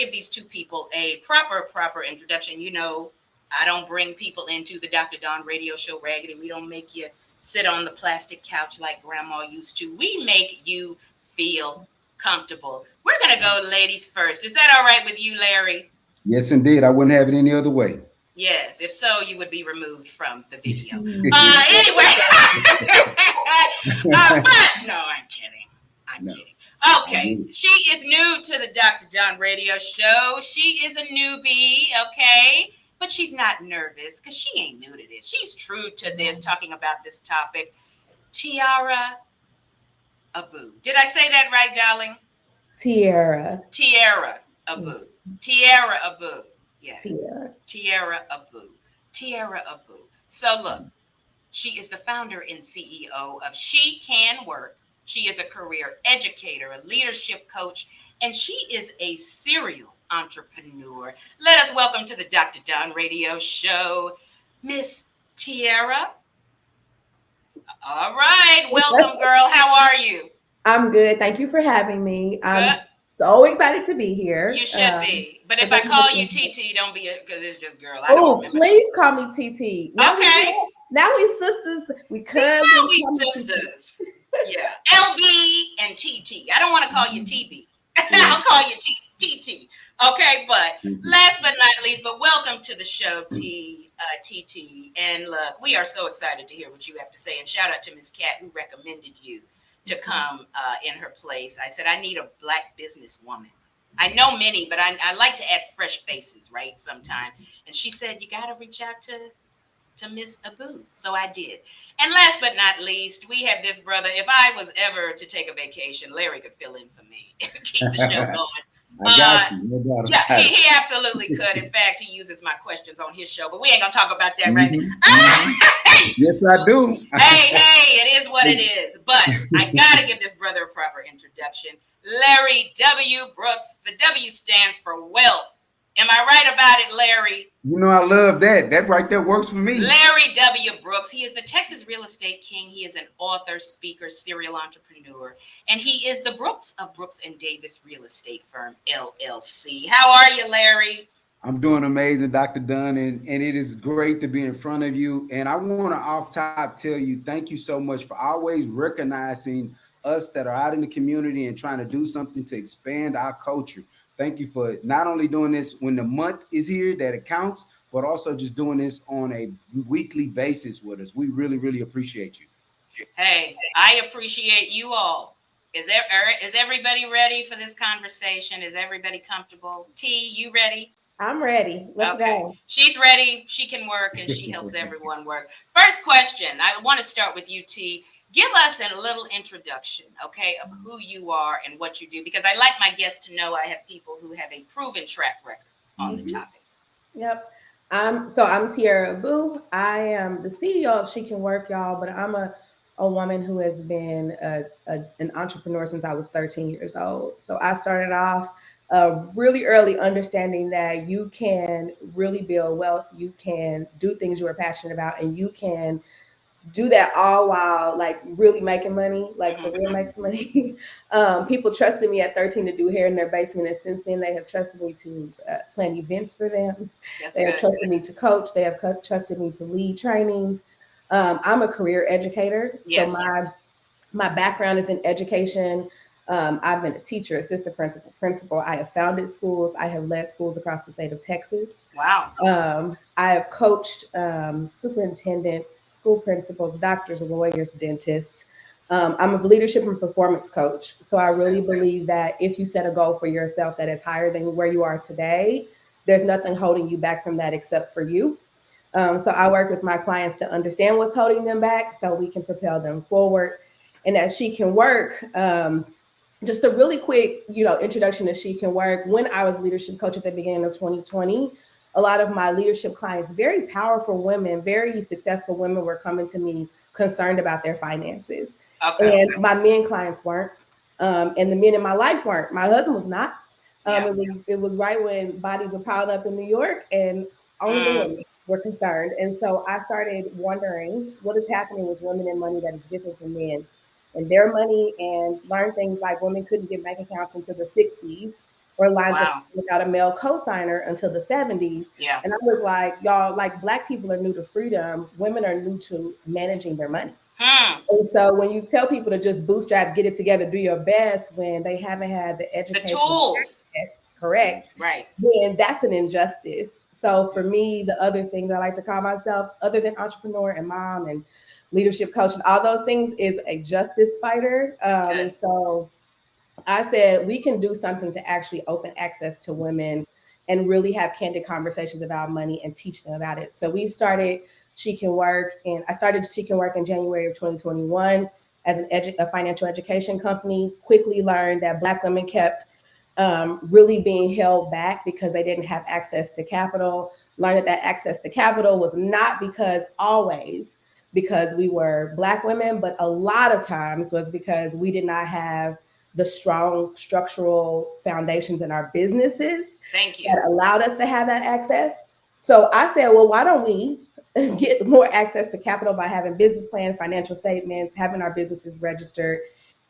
give these two people a proper introduction. You know, I don't bring people into the Dr. Don radio show raggedy. We don't make you sit on the plastic couch like grandma used to. We make you feel comfortable. We're going to go ladies first. Is that all right with you, Larry? Yes, indeed. I wouldn't have it any other way. Yes, if so, you would be removed from the video. Anyway, but no, I'm kidding. I'm No, kidding. I Okay, get it. she is new to the Dr. Don radio show. She is a newbie, okay? But she's not nervous because she ain't new to this. She's true to this, talking about this topic. Tiara Abu. Did I say that right, darling? Tiara. Tiara Abu. Tiara Abu. Yeah. Tiara. Tiara Abu. Tiara Abu. So look, she is the founder and CEO of She Can Work. She is a career educator, a leadership coach, and she is a serial entrepreneur. Let us welcome to the Dr. Don radio show, Miss Tiara. All right, welcome, girl. How are you? I'm good. Thank you for having me. I'm Good. so excited to be here. You should be. But For if I those call you listening- TT, don't be because it's just girl. I don't Oh, remember. please call me TT. Okay. Now we sisters. We See, cousins. now we Call me TT. sisters. Yeah. LB and TT. I don't want to call you TB. I'll call you TT. Okay, but last but not least, but welcome to the show, TT. And look, we are so excited to hear what you have to say. And shout out to Miss Cat who recommended you to come in her place. I said, I need a Black businesswoman. I know many, but I like to add fresh faces, right, sometime. And she said, you got to reach out to Miss Abu. So I did. And last but not least, we have this brother. If I was ever to take a vacation, Larry could fill in for me. Keep the show going. I got you. No doubt Yeah, about it. he absolutely could. In fact, he uses my questions on his show, but we ain't gonna talk about that right now. Yes, I do. Hey, it is what it is. But I gotta give this brother a proper introduction. Larry W. Brooks. The W stands for wealth. Am I right about it, Larry? You know, I love that. That right there works for me. Larry W. Brooks. He is the Texas real estate king. He is an author, speaker, serial entrepreneur, and he is the Brooks of Brooks and Davis Real Estate Firm, LLC. How are you, Larry? I'm doing amazing, Dr. Dunn, and it is great to be in front of you. And I want to off top tell you thank you so much for always recognizing us that are out in the community and trying to do something to expand our culture. Thank you for not only doing this when the month is here that it counts, but also just doing this on a weekly basis with us. We really, really appreciate you. Hey, I appreciate you all. Is everybody ready for this conversation? Is everybody comfortable? T, you ready? I'm ready. Let's go. She's ready. She can work and she helps everyone work. First question. I want to start with you, T. Give us a little introduction, okay, of who you are and what you do, because I like my guests to know I have people who have a proven track record on the topic. Yep. I'm Tiara Abu. I am the CEO of She Can Work, y'all, but I'm a woman who has been an entrepreneur since I was 13 years old. So I started off really early understanding that you can really build wealth, you can do things you are passionate about, and you can do that all while like really making money, like for real makes money. People trusted me at 13 to do hair in their basement, and since then they have trusted me to plan events for them. They have trusted me to coach. They have trusted me to lead trainings. I'm a career educator, Yes. so my background is in education. I've been a teacher, assistant principal. I have founded schools. I have led schools across the state of Texas. Wow. I have coached superintendents, school principals, doctors, lawyers, dentists. I'm a leadership and performance coach. So I really believe that if you set a goal for yourself that is higher than where you are today, there's nothing holding you back from that except for you. So I work with my clients to understand what's holding them back so we can propel them forward. And as She Can Work, just a really quick, introduction to She Can Work. When I was leadership coach at the beginning of 2020, a lot of my leadership clients, very powerful women, very successful women, were coming to me concerned about their finances. Okay. And my men clients weren't. And the men in my life weren't. My husband was not. It was right when bodies were piling up in New York, and only the women were concerned. And so I started wondering what is happening with women and money that is different from men and their money, and learn things like women couldn't get bank accounts until the 60s, or lines of Wow. without a male co-signer until the 70s. Yeah. And I was like, y'all, like Black people are new to freedom, women are new to managing their money. Hmm. And so when you tell people to just bootstrap, get it together, do your best when they haven't had the The education tools. access, correct, Right. then that's an injustice. So for me, the other thing that I like to call myself, other than entrepreneur and mom and leadership coach and all those things, is a justice fighter. And Good. so I said we can do something to actually open access to women and really have candid conversations about money and teach them about it. So we started She Can Work, and I started She Can Work in January of 2021 as a financial education company. Quickly learned that Black women kept really being held back because they didn't have access to capital. Learned that access to capital was not because always because we were Black women, but a lot of times was because we did not have the strong structural foundations in our businesses Thank you. that allowed us to have that access. So I said, well, why don't we get more access to capital by having business plans, financial statements, having our businesses registered,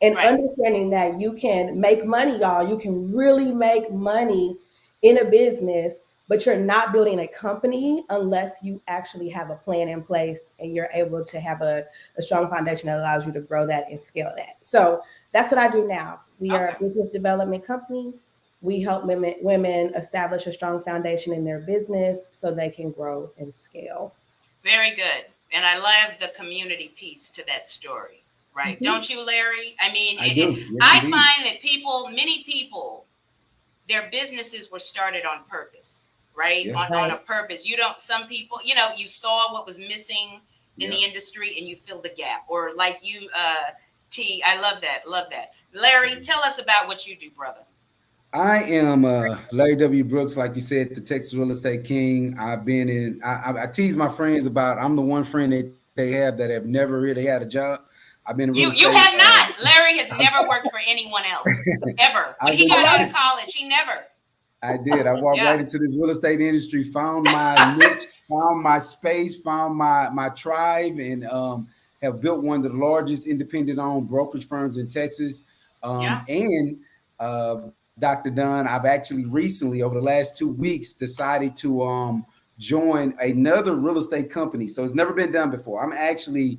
and Right. understanding that you can make money, y'all. You can really make money in a business, but you're not building a company unless you actually have a plan in place and you're able to have a strong foundation that allows you to grow that and scale that. So that's what I do now. We are Okay. a business development company. We help women establish a strong foundation in their business so they can grow and scale. Very good. And I love the community piece to that story. Right. Mhm. Don't you, Larry? I mean, I do. Yes, I indeed. find that many people, their businesses were started on purpose, right? Yeah. On Right. a purpose. You don't, some people, you saw what was missing in Yeah. the industry and you filled the gap. Or like you, T, I love that. Love that. Larry, tell us about what you do, brother. I am Larry W. Brooks, like you said, the Texas real estate king. I've been in. I tease my friends about. I'm the one friend that they have that have never really had a job. I've been in real You estate. have not. Larry has never worked for anyone else ever. When I've he been. got out of college, he never. I did. I walked Yeah. right into this real estate industry, found my niche, found my space, found my tribe, and have built one of the largest independent owned brokerage firms in Texas. Yeah. And Dr. Dunn, I've actually recently, over the last 2 weeks, decided to join another real estate company. So it's never been done before. I'm actually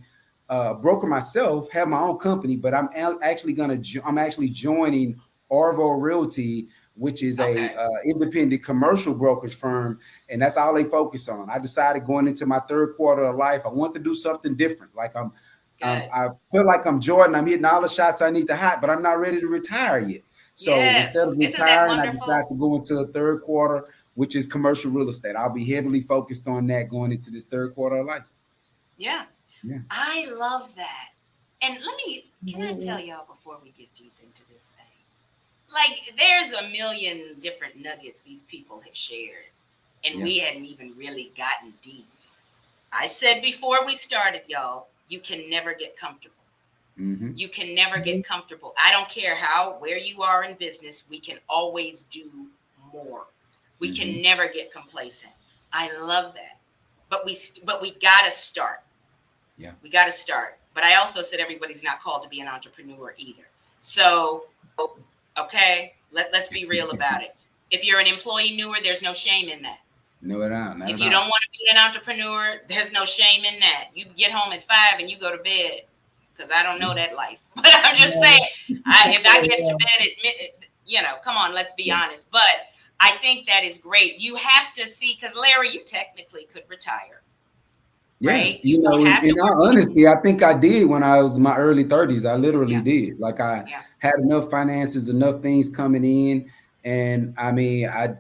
a broker myself, have my own company, but I'm actually joining Arvo Realty, which is a Okay. independent commercial brokerage firm, and that's all they focus on. I decided going into my third quarter of life, I want to do something different. Like Good. I feel like I'm Jordan. I'm hitting all the shots I need to hit, but I'm not ready to retire yet. So instead Yes. of Isn't that retiring, I wonderful? decided to go into a third quarter, which is commercial real estate. I'll be heavily focused on that going into this third quarter of life. Yeah. Yeah. I love that. And can I tell Mhm. y'all before we get deep into this thing? Like, there's a million different nuggets these people have shared, and Yeah. we hadn't even really gotten deep. I said before we started, y'all, you can never get comfortable. Mm-hmm. You can never Mhm. get comfortable. I don't care where you are in business, we can always do more. We Mm-hmm. can never get complacent. I love that. But we got to start. Yeah. We got to start. But I also said everybody's not called to be an entrepreneur either. So, okay, let's be real about it. If you're an employee newer, there's no shame in that. No, not If at you all. don't want to be an entrepreneur, there's no shame in that. You get home at 5 and you go to bed because I don't know Yeah. that life. But I'm just saying, Yeah, if that's I really get to real. bed come on, let's be Yeah. honest. But I think that is great. You have to see, because Larry, you technically could retire, Yeah, right? You won't have to in work. all honesty, I think I did when I was in my early 30s. I literally Yeah, did. Like I yeah, had enough finances, enough things coming in, and I mean, I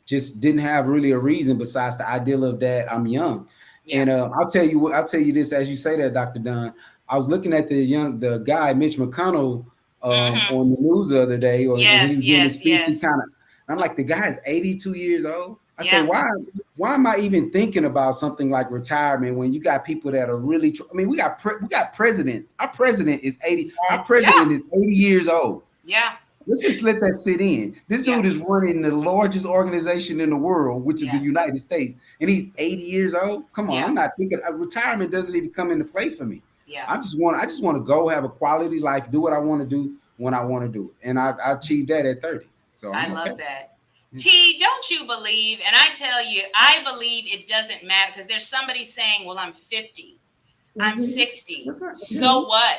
just didn't have really a reason besides the ideal of that I'm young. yeah. And I'll tell you this as you say that, Dr. Dunn. I was looking at the guy Mitch McConnell Mm-hmm. on the news the other day, or when he Yes, was giving a yes, speech. He yes. kind of, I'm like, the guy is 82 years old. I say, Yeah, why am I even thinking about something like retirement when you got people that are really? I mean, we got presidents. Our president is 80. Our Yes. yeah, president is 80 years old. yeah, Let's just let that sit in. This yeah, dude is running the largest organization in the world, which is the yeah, United States, and he's 80 years old. Come on, yeah, I'm not thinking retirement doesn't even come into play for me. yeah. I just want to go have a quality life, do what I want to do when I want to do it, and I achieved that at 30. So I I'm okay. love that. T, don't you believe? And I tell you, I believe it doesn't matter because there's somebody saying, well, I'm 50, I'm 60. That's right. So what?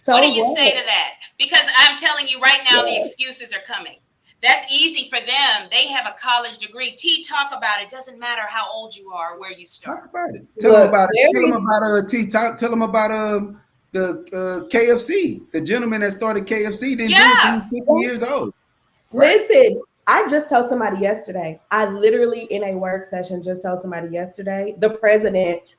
What do So you say what? to that? Because I'm telling you right now, the Yeah. excuses are coming. That's easy for them. They have a college degree. T, talk about it. Doesn't matter how old you are or where you Talk start. about it. Tell them Look, about it. Tell them very about T. Tell them about the KFC. The gentleman that started KFC didn't do it till he Yeah. was 50 years old. Right? listen. I just told somebody yesterday. I literally in a work session just told somebody yesterday. The president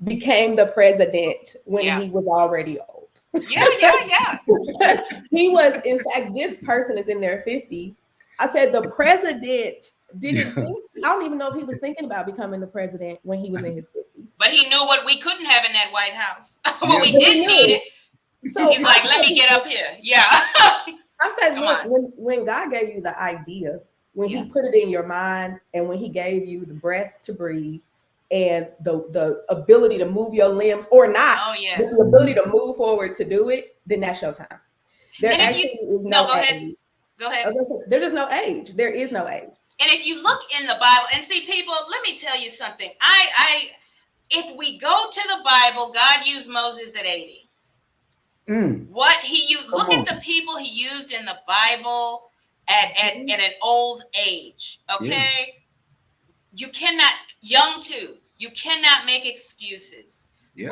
became the president when Yeah. he was already old. Yeah. Yeah. Yeah. He was, in fact, this person is in their 50s. I said the president didn't Yeah. think, I don't even know if he was thinking about becoming the president when he was in his 50s. But he knew what we couldn't have in that White House. What Yeah. we But he didn't need knew. it. So He's like, let me get up here. Yeah. I said, Come look, on. when God gave you the idea, when Yeah. he put it in your mind, and when he gave you the breath to breathe and the ability to move your limbs or not, Oh, but yes. the ability to move forward to do it, then that's your time. There And if you, actually is no, no go ahead. age. Go ahead. There's just no age. There is no age. And if you look in the Bible and see people, let me tell you something. If we go to the Bible, God used Moses at 80. What he used, Come look at on. the people he used in the Bible at an old age. Yeah. Okay. You cannot, young too, you cannot make excuses. Yeah.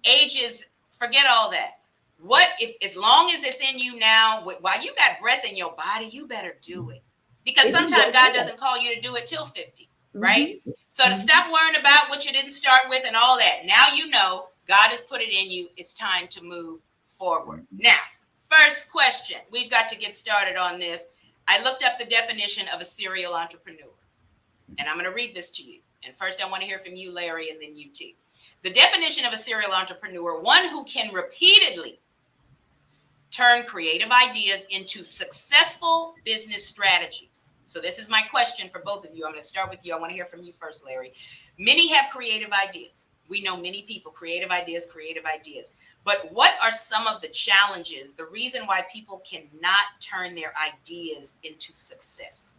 Ages, forget all that. What if, as long as it's in you now, while you got breath in your body, you better do it. Because It is sometimes your God time. doesn't call you to do it till 50, right? Mm-hmm. So to stop worrying about what you didn't start with and all that, now you know God has put it in you. It's time to move forward. Now, first question, we've got to get started on this. I looked up the definition of a serial entrepreneur, and I'm going to read this to you. And first, I want to hear from you, Larry, and then you, T. The definition of a serial entrepreneur: one who can repeatedly turn creative ideas into successful business strategies. So this is my question for both of you. I'm going to start with you. I want to hear from you first, Larry. Many have creative ideas. We know many people, creative ideas. But what are some of the challenges, the reason why people cannot turn their ideas into success?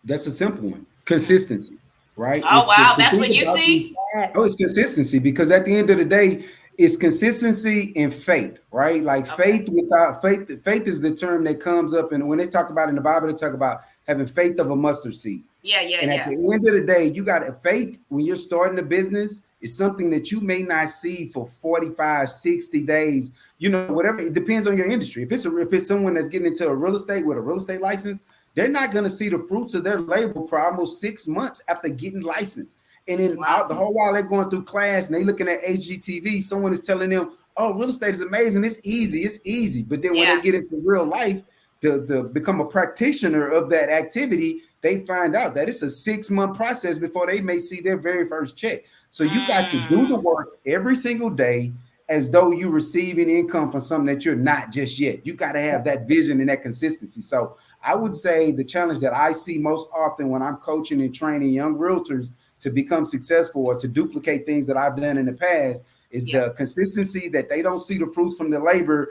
That's a simple one. Consistency, right? Oh, wow. The That's thing what you about see? these. Oh, it's consistency, because at the end of the day, it's consistency and faith, right? Like Okay. faith without faith. Faith is the term that comes up, and when they talk about in the Bible, they talk about having faith of a mustard seed. Yeah, yeah, And at yeah. the end of the day, you got a faith when you're starting a business. It's something that you may not see for 45, 60 days, whatever. It depends on your industry. If it's someone that's getting into a real estate with a real estate license, they're not going to see the fruits of their labor for almost 6 months after getting licensed. And then Wow. the whole while they're going through class and they looking at HGTV, someone is telling them, oh, real estate is amazing. It's easy. But then when Yeah. they get into real life to become a practitioner of that activity, they find out that it's a 6-month process before they may see their very first check. So you got to do the work every single day as though you're receiving income from something that you're not just yet. You got to have that vision and that consistency. So I would say the challenge that I see most often when I'm coaching and training young realtors to become successful or to duplicate things that I've done in the past is the consistency, that they don't see the fruits from the labor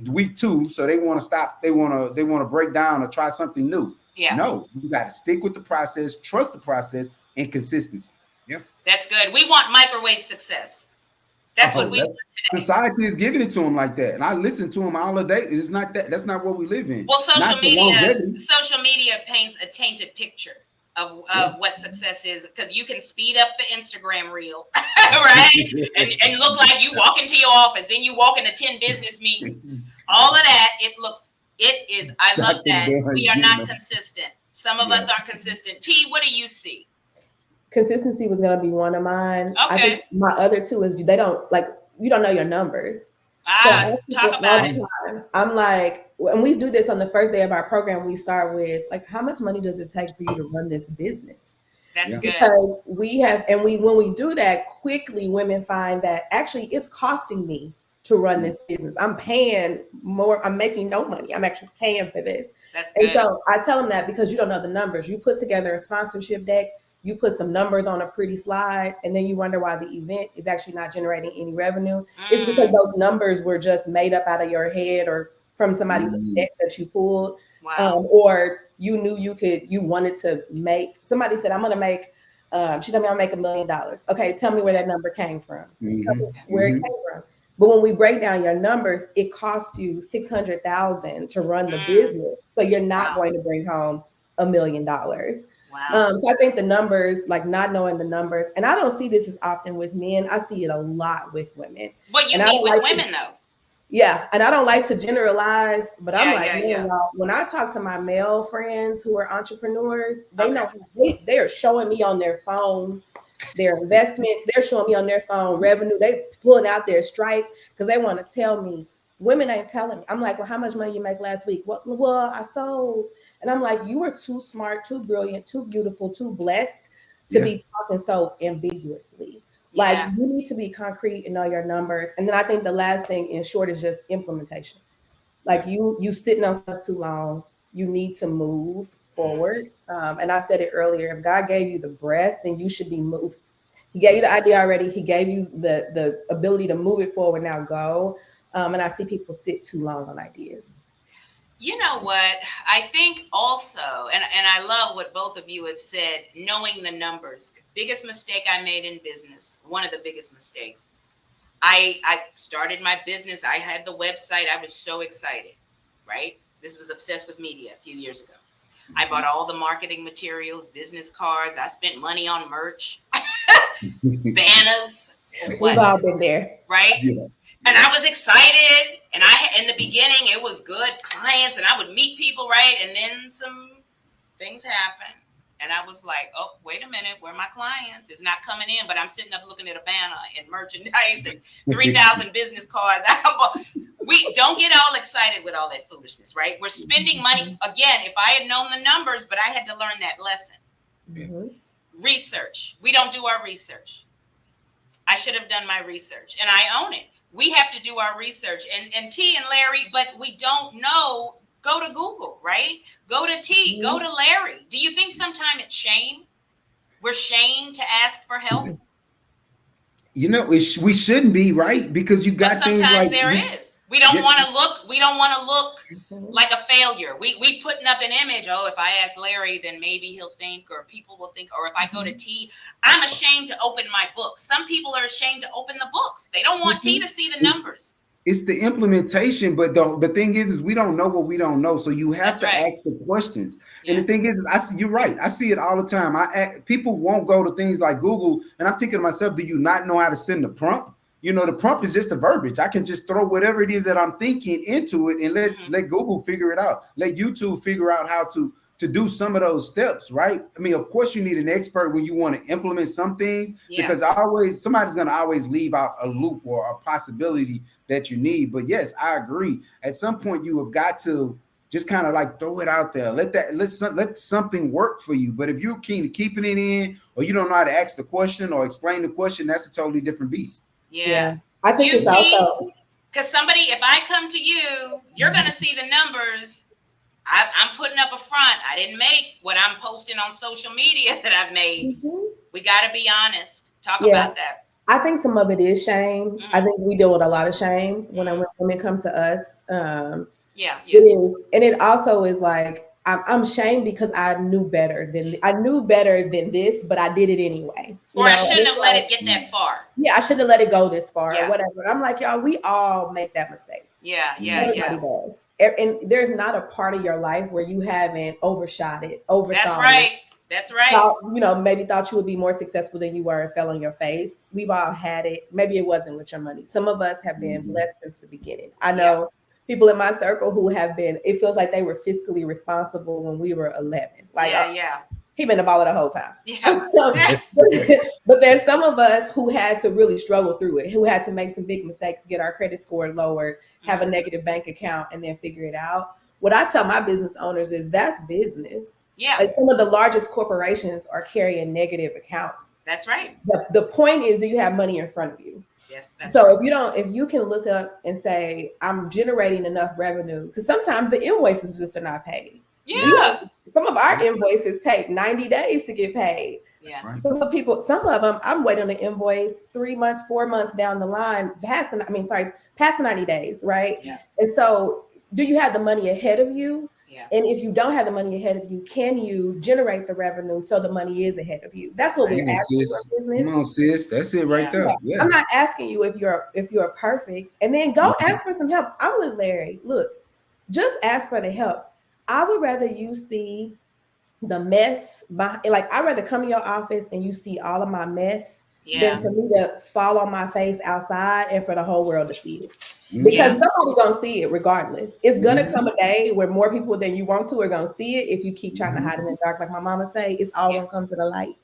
week 2. So they want to stop. They want to break down or try something new. Yeah. No, you got to stick with the process, trust the process, and consistency. Yeah. That's good. We want microwave success. That's what we want today. Society is giving it to them like that, and I listen to them all the day. It's not that. That's not what we live in. Well, Not social media paints a tainted picture of what success is, because you can speed up the Instagram reel, right? and look like you walk into your office, then you walk into 10 business meetings. All of that, it is. I love that. We are not consistent. Some of us aren't consistent. T, what do you see? Consistency was going to be one of mine. Okay. I think my other two is you don't know your numbers. Talk about it. I'm like, and we do this on the first day of our program. We start with like, how much money does it take for you to run this business? That's good. Because when we do that, quickly women find that actually it's costing me to run this business. I'm paying more. I'm making no money. I'm actually paying for this. That's good. And so I tell them that because you don't know the numbers. You put together a sponsorship deck, you put some numbers on a pretty slide, and then you wonder why the event is actually not generating any revenue. It's because those numbers were just made up out of your head or from somebody's deck that you pulled. Wow. Or you knew you wanted to make, somebody said, I'm going to make, she told me I'll make $1 million. Okay, tell me where that number came from. Tell me Mm-hmm. where it Mm-hmm. came from. But when we break down your numbers, it costs you 600,000 to run the business. So you're not Wow. going to bring home $1 million. Wow. So I think the numbers, like not knowing the numbers, and I don't see this as often with men. I see it a lot with women. But you And I meet don't with like to, women though. yeah, and I don't like to generalize, but I'm Yeah, like, yeah, man, yeah. y'all, when I talk to my male friends who are entrepreneurs, they Okay. know they are showing me on their phones their investments. They're showing me on their phone revenue. They pulling out their Stripe because they want to tell me. Women ain't telling me. I'm like, well, how much money you make last week? Well, I sold. And I'm like, you are too smart, too brilliant, too beautiful, too blessed to Yeah. be talking so ambiguously. Like Yeah. you need to be concrete and know your numbers. And then I think the last thing in short is just implementation. Yeah. Like you sitting on stuff too long. You need to move forward. And I said it earlier. If God gave you the breath, then you should be moving. He gave you the idea already. He gave you the ability to move it forward. Now go. And I see people sit too long on ideas. You know what? I think also, and I love what both of you have said, knowing the numbers. Biggest mistake I made in business, one of the biggest mistakes. I started my business. I had the website. I was so excited, right? This was Obsessed with Media a few years ago. I bought all the marketing materials, business cards. I spent money on merch, banners, for We've what? all been there. Right? Yeah. And I was excited. And in the beginning, it was good clients, and I would meet people, right? And then some things happened. And I was like, oh, wait a minute, where are my clients? It's not coming in, but I'm sitting up looking at a banner and merchandise and 3,000 business cards. We don't get all excited with all that foolishness, right? We're spending money. Again, if I had known the numbers, but I had to learn that lesson. Mm-hmm. Research. We don't do our research. I should have done my research, and I own it. We have to do our research. And T and Larry, but we don't know. Go to Google, right? Go to T, go to Larry. Do you think sometimes it's shame? We're shamed to ask for help? You know, we shouldn't be, right? Because you But got things sometimes like there is. We don't want to look. We don't want to look Mm-hmm. like a failure. We putting up an image. Oh, if I ask Larry, then maybe he'll think, or people will think. Or if I go to T, I'm ashamed to open my books. Some people are ashamed to open the books. They don't want T to see the it's, numbers. it's the implementation, but the thing is we don't know what we don't know. So you have That's to right. ask the questions. And Yeah. the thing is I see you're right. I see it all the time. People won't go to things like Google, and I'm thinking to myself, do you not know how to send the prompt? You know, the prompt is just the verbiage. I can just throw whatever it is that I'm thinking into it and let Google figure it out. Let YouTube figure out how to do some of those steps, right? I mean, of course, you need an expert when you want to implement some things Yeah. because somebody's going to always leave out a loop or a possibility that you need. But yes, I agree. At some point, you have got to just kind of like throw it out there. Let something work for you. But if you're keen to keeping it in, or you don't know how to ask the question or explain the question, that's a totally different beast. Yeah. Yeah. I think You it's T, also, because if I come to you, you're going to see the numbers. I'm putting up a front. I didn't make what I'm posting on social media that I've made. Mhm. We got to be honest. Talk Yeah. about that. I think some of it is shame. I think we deal with a lot of shame when women come to us. Yeah. It Yeah. is, and it also is like I'm ashamed because I knew better than this, but I did it anyway. You Or I know, and shouldn't it's have let like, it get that far. yeah, I shouldn't have let it go this far or Yeah. whatever. I'm like, y'all, we all make that mistake. Yeah. Yeah. Everybody Yeah. does. And there's not a part of your life where you haven't overshot it, That's overthought it, right. That's right. thought, maybe thought you would be more successful than you were and fell on your face. We've all had it. Maybe it wasn't with your money. Some of us have been blessed since the beginning. I know people in my circle who have been, it feels like they were fiscally responsible when we were 11. Like, Yeah. he been a baller the whole time. Yeah. But there's some of us who had to really struggle through it, who had to make some big mistakes, get our credit score lowered, have a negative bank account, and then figure it out. What I tell my business owners is that's business. Yeah. Like some of the largest corporations are carrying negative accounts. That's right. The point is, do you have money in front of you? Yes. That's So right. if you can look up and say, I'm generating enough revenue, because sometimes the invoices just are not paid. Yeah. Some of our invoices take 90 days to get paid. Yeah. Right. Some of them, I'm waiting on the invoice 3 months, 4 months down the line, past the 90 days, right? Yeah. And so, do you have the money ahead of you? Yeah. And if you don't have the money ahead of you, can you generate the revenue so the money is ahead of you? That's what right. we're Come on, asking sis. for business. Come on, sis. That's it right Yeah. there. Yeah. Yeah. I'm not asking you if you're perfect, and then go Mhm. ask for some help. I'm with Larry. Look, just ask for the help. I would rather you see the mess like I'd rather come to your office and you see all of my mess than Yeah. for me to fall on my face outside and for the whole world to see it. Because Yeah. Mhm. somebody gonna see it regardless. It's gonna Mhm. come a day where more people than you want to are gonna see it if you keep trying to hide Mhm. it in the dark. Like my mama say, it's all Yeah. gonna come to the light.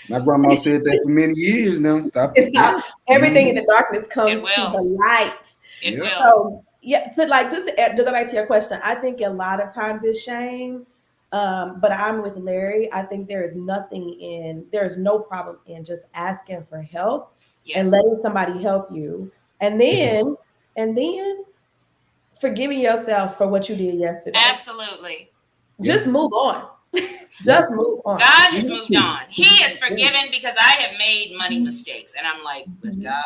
My grandma said that for many years now. Stop it. It's not Yes. everything in Mhm. the darkness It comes to the will. light. It Yeah. will. So yeah, so like just to go back to your question, I think a lot of times it's shame. But I'm with Larry. I think there's no problem in just asking for help and Yes. letting somebody help you. And then and then forgiving yourself for what you did yesterday. Absolutely. Yeah. Just move on. Yeah. Just move on. God You has have moved to. on. He is forgiven because I have made money mistakes. And I'm like, but Mhm. God,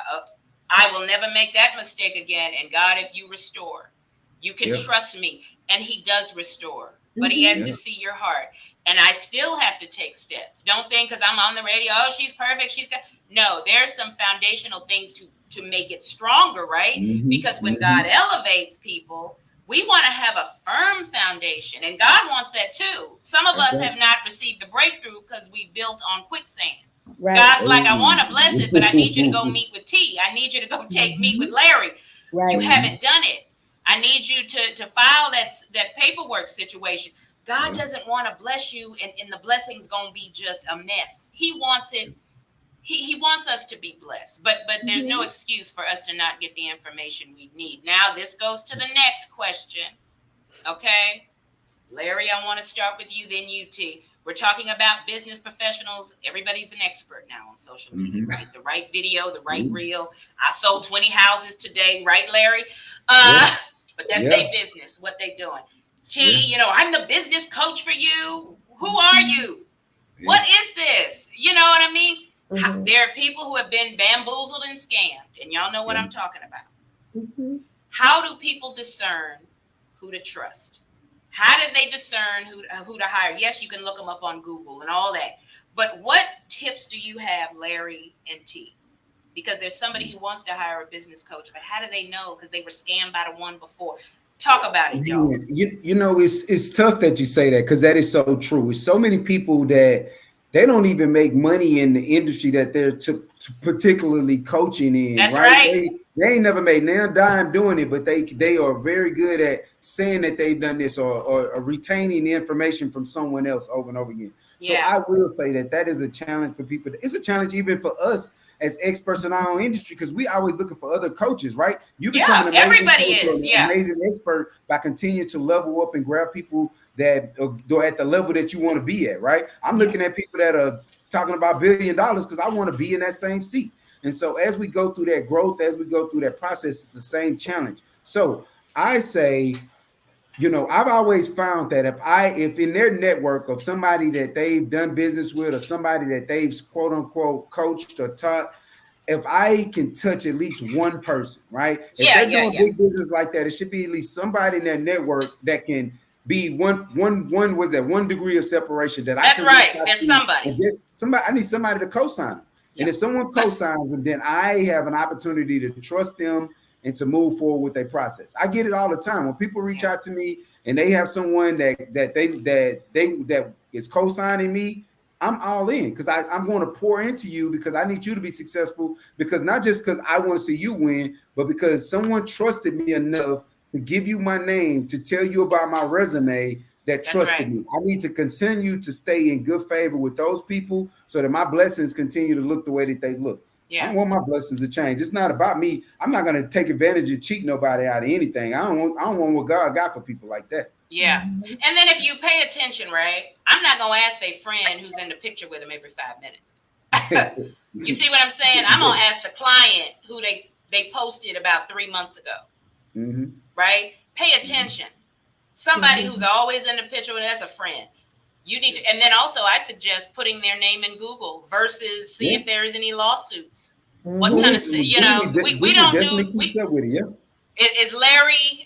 I will never make that mistake again. And God, if you restore, you can Yeah. trust me. And He does restore, but He has Mhm. Yeah. to see your heart. And I still have to take steps. Don't think because I'm on the radio, oh, she's perfect. She's got, no, there's some foundational things to make it stronger, right? Mhm. Because when God Mhm. elevates people, we want to have a firm foundation, and God wants that too. Some of That's us right. have not received the breakthrough because we built on quicksand. Right. God's like, I want to bless it, but I need you to go Oh. meet with T. I need you to go meet with Mhm. Larry. You Right. Mhm. haven't done it. I need you to file that paperwork situation. God Yeah. doesn't want to bless you, and the blessing's gonna be just a mess. He wants it. He wants us to be blessed, but there's no Mhm. excuse for us to not get the information we need. Now this goes to the next question. Okay, Larry, I want to start with you, then you, T. We're talking about business professionals. Everybody's an expert now on social media, Mhm. right? The right video, the right Yes. reel. I sold 20 houses today, right, Larry? Yeah. But that's Yeah. their business, what they doing. Yeah. T, I'm the business coach for you. Who are you? Yeah. What is this? You know what I mean? Mhm. There are people who have been bamboozled and scammed, and y'all know what Yeah. I'm talking about. Mhm. How do people discern who to trust? How did they discern who to hire? Yes, you can look them up on Google and all that. But what tips do you have, Larry and T? Because there's somebody who wants to hire a business coach, but how do they know? Because they were scammed by the one before. Talk about it, y'all. Man, it's tough that you say that because that is so true. It's so many people that they don't even make money in the industry that they're to particularly coaching in, That's right? right. They ain't never made nail dime doing it, but they are very good at saying that they've done this or retaining the information from someone else over and over again. So Yeah. I will say that that is a challenge for people. It's a challenge even for us as experts in our own industry because we always looking for other coaches, right? You become an Yeah. amazing Everybody coach or is. an Yeah. amazing expert by continuing to level up and grab people that are at the level that you want to be at, right? I'm Yeah. looking at people that are talking about $1 billion because I want to be in that same seat. And so as we go through that growth, as we go through that process, it's the same challenge. So I say, I've always found that if in their network of somebody that they've done business with or somebody that they've quote unquote coached or taught, if I can touch at least one person, right? If Yeah. they're Yeah. doing Yeah. big business like that, it should be at least somebody in their network that can be one degree of separation that I That's can reach right. out There's to. somebody. And this somebody, I need somebody to co-sign them. And Yeah. if someone co-signs them, then I have an opportunity to trust them and to move forward with their process. I get it all the time when people reach Yeah. out to me and they have someone that is co-signing me. I'm all in because I'm going to pour into you because I need you to be successful. Because not just because I want to see you win, but because someone trusted me enough to give you my name to tell you about my resume that That's trusted right. me. I need to continue to stay in good favor with those people so that my blessings continue to look the way that they look. I Yeah. don't want my blessings to change. It's not about me. I'm not going to take advantage and cheat nobody out of anything. I don't want what God got for people like that. Yeah. And then if you pay attention, right, I'm not going to ask their friend who's in the picture with them every 5 minutes. You see what I'm saying? I'm going to ask the client who they posted about 3 months ago, Mm-hmm. right? Pay Mm-hmm. attention. Somebody who's always in the picture with as a friend. You need to, and then also I suggest putting their name in Google versus see Yeah. if there is any lawsuits. What kind Mhm. of, Google we definitely don't do, keeps up with it. Yeah. Has Larry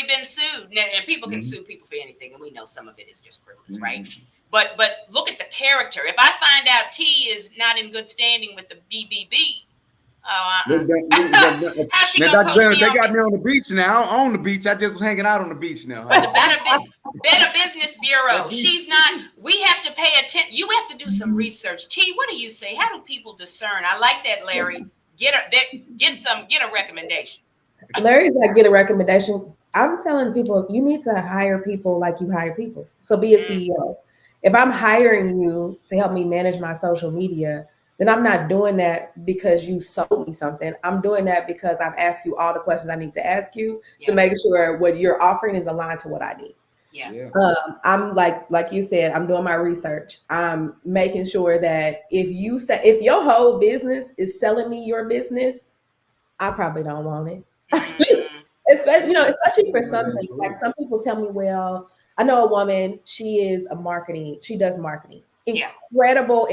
been sued? And people can sue people for anything, and we know some of it is just frivolous, right? But look at the character. If I find out T is not in good standing with the BBB, how's she Now, gonna Dr. coach Dunn, me they on? got me on the beach now. On the beach. I just was hanging out on the beach now. The Better Business Bureau. She's not. We have to pay attention. You have to do some research. T, what do you say? How do people discern? I like that, Larry. Get a recommendation. Larry's like, get a recommendation. I'm telling people, you need to hire people like you hire people. So be a CEO. If I'm hiring you to help me manage my social media, then I'm not doing that because you sold me something. I'm doing that because I've asked you all the questions I need to ask you to make sure what you're offering is aligned to what I need. Yeah. I'm like you said, I'm doing my research. I'm making sure that if your whole business is selling me your business, I probably don't want it. Especially for some things. Like some people tell me, well, I know a woman, she does marketing. Incredible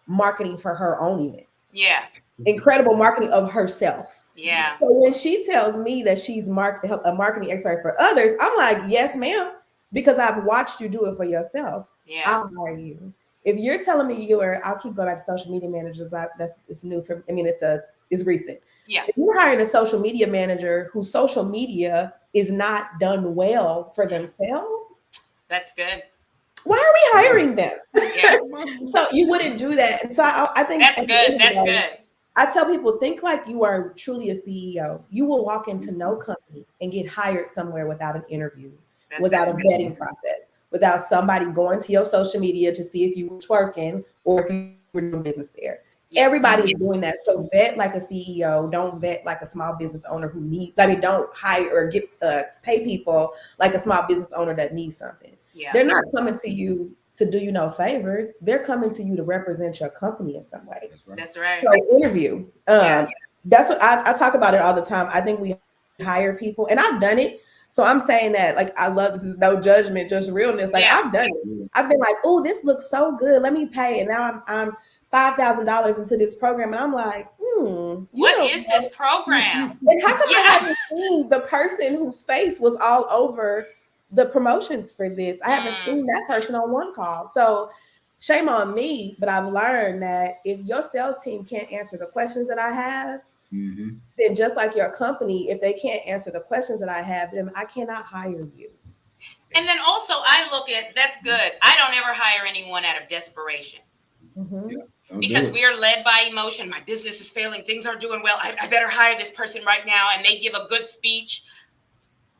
marketing for her own events. Yeah. Incredible marketing of herself. Yeah. So when she tells me that she's a marketing expert for others, I'm like, yes, ma'am, because I've watched you do it for yourself. Yeah. I'll hire you. If you're telling me I'll keep going back to social media managers. It's new for. I mean, it's recent. Yeah. If you're hiring a social media manager whose social media is not done well for themselves, that's good. Why are we hiring them? Yeah. So you wouldn't do that. And so I think that's good. That's good. I tell people, think like you are truly a CEO. You will walk into no company and get hired somewhere without an interview, without a vetting process, without somebody going to your social media to see if you were twerking or if you were doing business there. Everybody is doing that. So vet like a CEO. Don't vet like a small business owner who don't hire or pay people like a small business owner that needs something. Yeah. They're not coming to you to do you no favors. They're coming to you to represent your company in some way. That's right. So interview. That's what I talk about it all the time. I think we hire people, and I've done it. So I'm saying that, like, I love, this is no judgment, just realness. Like, I've done it. I've been like, oh, this looks so good. Let me pay. And now I'm $5,000 into this program. And I'm like, what is this program? And how come I haven't seen the person whose face was all over the promotions for this? I haven't seen that person on one call. So shame on me, but I've learned that if your sales team can't answer the questions that I have, then just like your company, if they can't answer the questions that I have, then I cannot hire you. And then also I look at, that's good. I don't ever hire anyone out of desperation. Because we are led by emotion. My business is failing. Things aren't doing well. I better hire this person right now. And they give a good speech.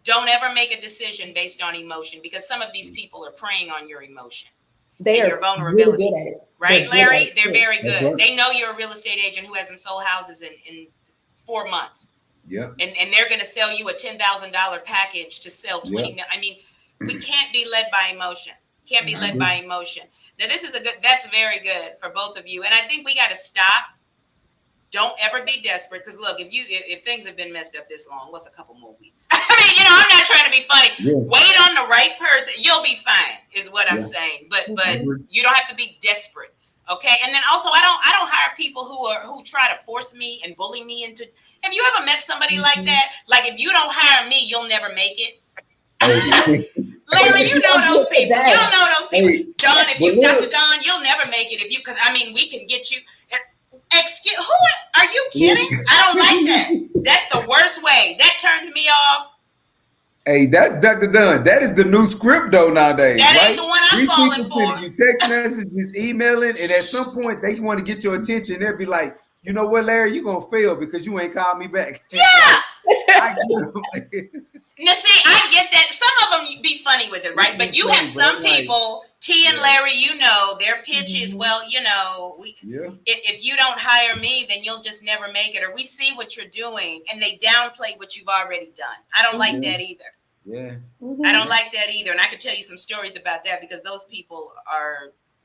Don't ever make a decision based on emotion, because some of these people are preying on your emotion. They are your vulnerability. Really good at it. Right, Larry? They're very good. Right. They know you're a real estate agent who hasn't sold houses in 4 months. Yeah. And they're going to sell you a $10,000 package to sell 20 million. I mean, we can't be led by emotion. Can't be led by emotion. Now, that's very good for both of you. And I think we got to stop. Don't ever be desperate, because look, if things have been messed up this long, what's a couple more weeks? I mean, I'm not trying to be funny. Wait on the right person. You'll be fine, is what I'm saying. But you don't have to be desperate. Okay. And then also, I don't hire people who try to force me and bully me into. Have you ever met somebody like that? Like, if you don't hire me, you'll never make it. Larry, you know those people. You'll know those people. John, Dr. John, you'll never make it because we can get you. Excuse, who are you kidding? I don't like that. That's the worst way. That turns me off. Hey, that's Dr. Dunn. That is the new script though nowadays. That ain't the one I'm falling for. You text messages, emailing, and at some point they want to get your attention. They'll be like, you know what, Larry, you're gonna fail because you ain't called me back. Yeah. Now, see, I get that. Some of them be funny with it, right? But you have some people, T and Larry, their pitch is, well, if you don't hire me, then you'll just never make it. Or we see what you're doing, and they downplay what you've already done. I don't like that either. Yeah. I don't like that either. And I could tell you some stories about that, because those people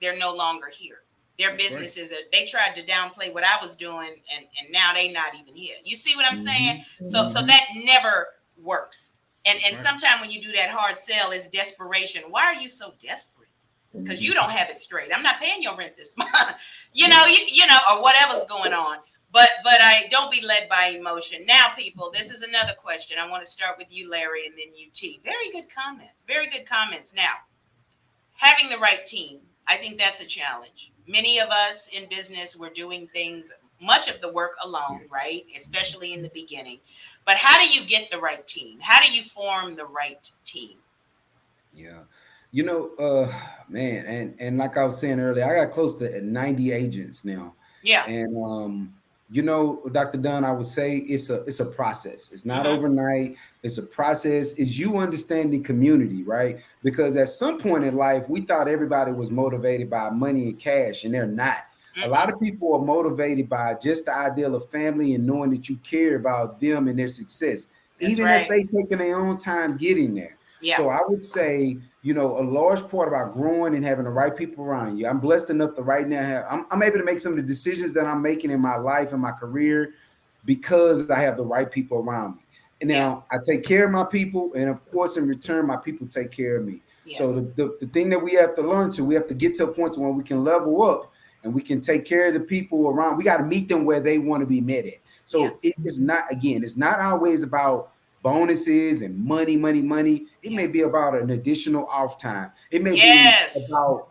they're no longer here. Their businesses, they tried to downplay what I was doing, and now they not even here. You see what I'm saying? So that never works. And sometimes when you do that hard sell, it's desperation. Why are you so desperate? Because you don't have it straight. I'm not paying your rent this month, or whatever's going on. but I don't be led by emotion. Now, people, this is another question. I want to start with you, Larry, and then you, T. Very good comments. Very good comments. Now, having the right team, I think that's a challenge. Many of us in business, we're doing things, much of the work alone, right? Especially in the beginning. But how do you get the right team? How do you form the right team? Yeah. You know, man, and like I was saying earlier, I got close to 90 agents now. Yeah. And you know, Dr. Dunn, I would say it's a process. It's not Mm-hmm. overnight. It's a process. It's you understanding community, right? Because at some point in life, we thought everybody was motivated by money and cash, and they're not. A lot Mm-mm. of people are motivated by just the ideal of family and knowing that you care about them and their success, That's even if right. they taking their own time getting there. Yeah. So I would say, you know, a large part about growing and having the right people around you. I'm blessed enough to right now I'm able to make some of the decisions that I'm making in my life and my career because I have the right people around me. And Yeah. now I take care of my people, and of course, in return, my people take care of me. Yeah. So the thing that we have to learn to, we have to get to a point to where we can level up and we can take care of the people around. We got to meet them where they want to be met at. Yeah. So it is not, again, it's not always about bonuses and money, money, money. It Yeah. may be about an additional off time. It may be Yes. about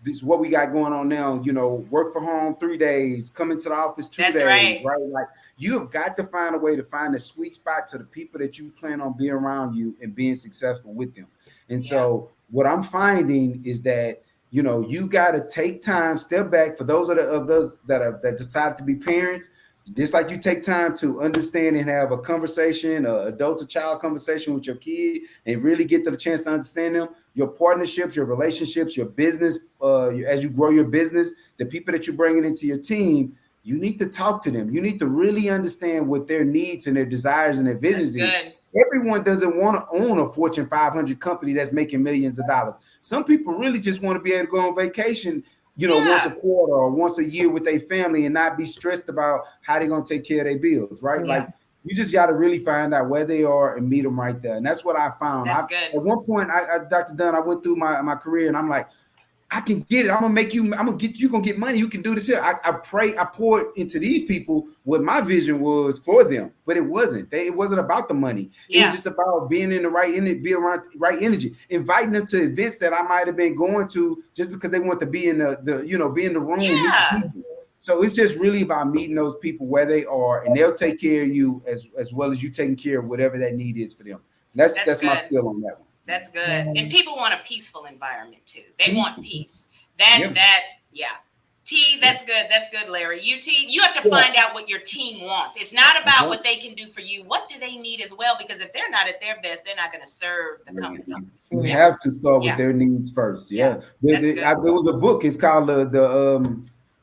this what we got going on now, you know, work from home 3 days, come into the office two That's days, right. right? Like you have got to find a way to find a sweet spot to the people that you plan on being around you and being successful with them. And Yeah. so what I'm finding is that you know you got to take time, step back. For those of us that decided to be parents, just like you take time to understand and have a conversation, adult to child conversation with your kid, and really get to the chance to understand them, your partnerships, your relationships, your business, as you grow your business, the people that you're bringing into your team, you need to talk to them. You need to really understand what their needs and their desires and their That's visions is. good. Everyone doesn't want to own a Fortune 500 company that's making millions of dollars. Some people really just want to be able to go on vacation, you know, once a Yeah. quarter or once a year with their family and not be stressed about how they're going to take care of their bills, right? Yeah. Like you just got to really find out where they are and meet them right there. And that's what I found. That's At good. one point, Dr. Dunn, I went through my career and I'm like, I can get it. I'm gonna make you. I'm gonna get you. Gonna get money. You can do this here. I pray. I poured into these people what my vision was for them, but it wasn't. It wasn't about the money. It was Yeah. just about being in the right energy, be around right energy, inviting them to events that I might have been going to just because they want to be in the you know be in the room, meet the Yeah. people. So it's just really about meeting those people where they are, and they'll take care of you as well as you taking care of whatever that need is for them. That's That's my good. skill on that one. That's good. And Um, people want a peaceful environment too. They want Peaceful. peace. Yeah. Yeah. T, Yeah. that's good. That's good, Larry. You, T, you have to yeah. find out what your team wants. It's not That's about right. what they can do for you. What do they need as well? Because if they're not at their best, they're not going to serve the Yeah, company. you Yeah. have to start with Yeah. their needs first. Yeah. Yeah, That's good. there was a book. It's called the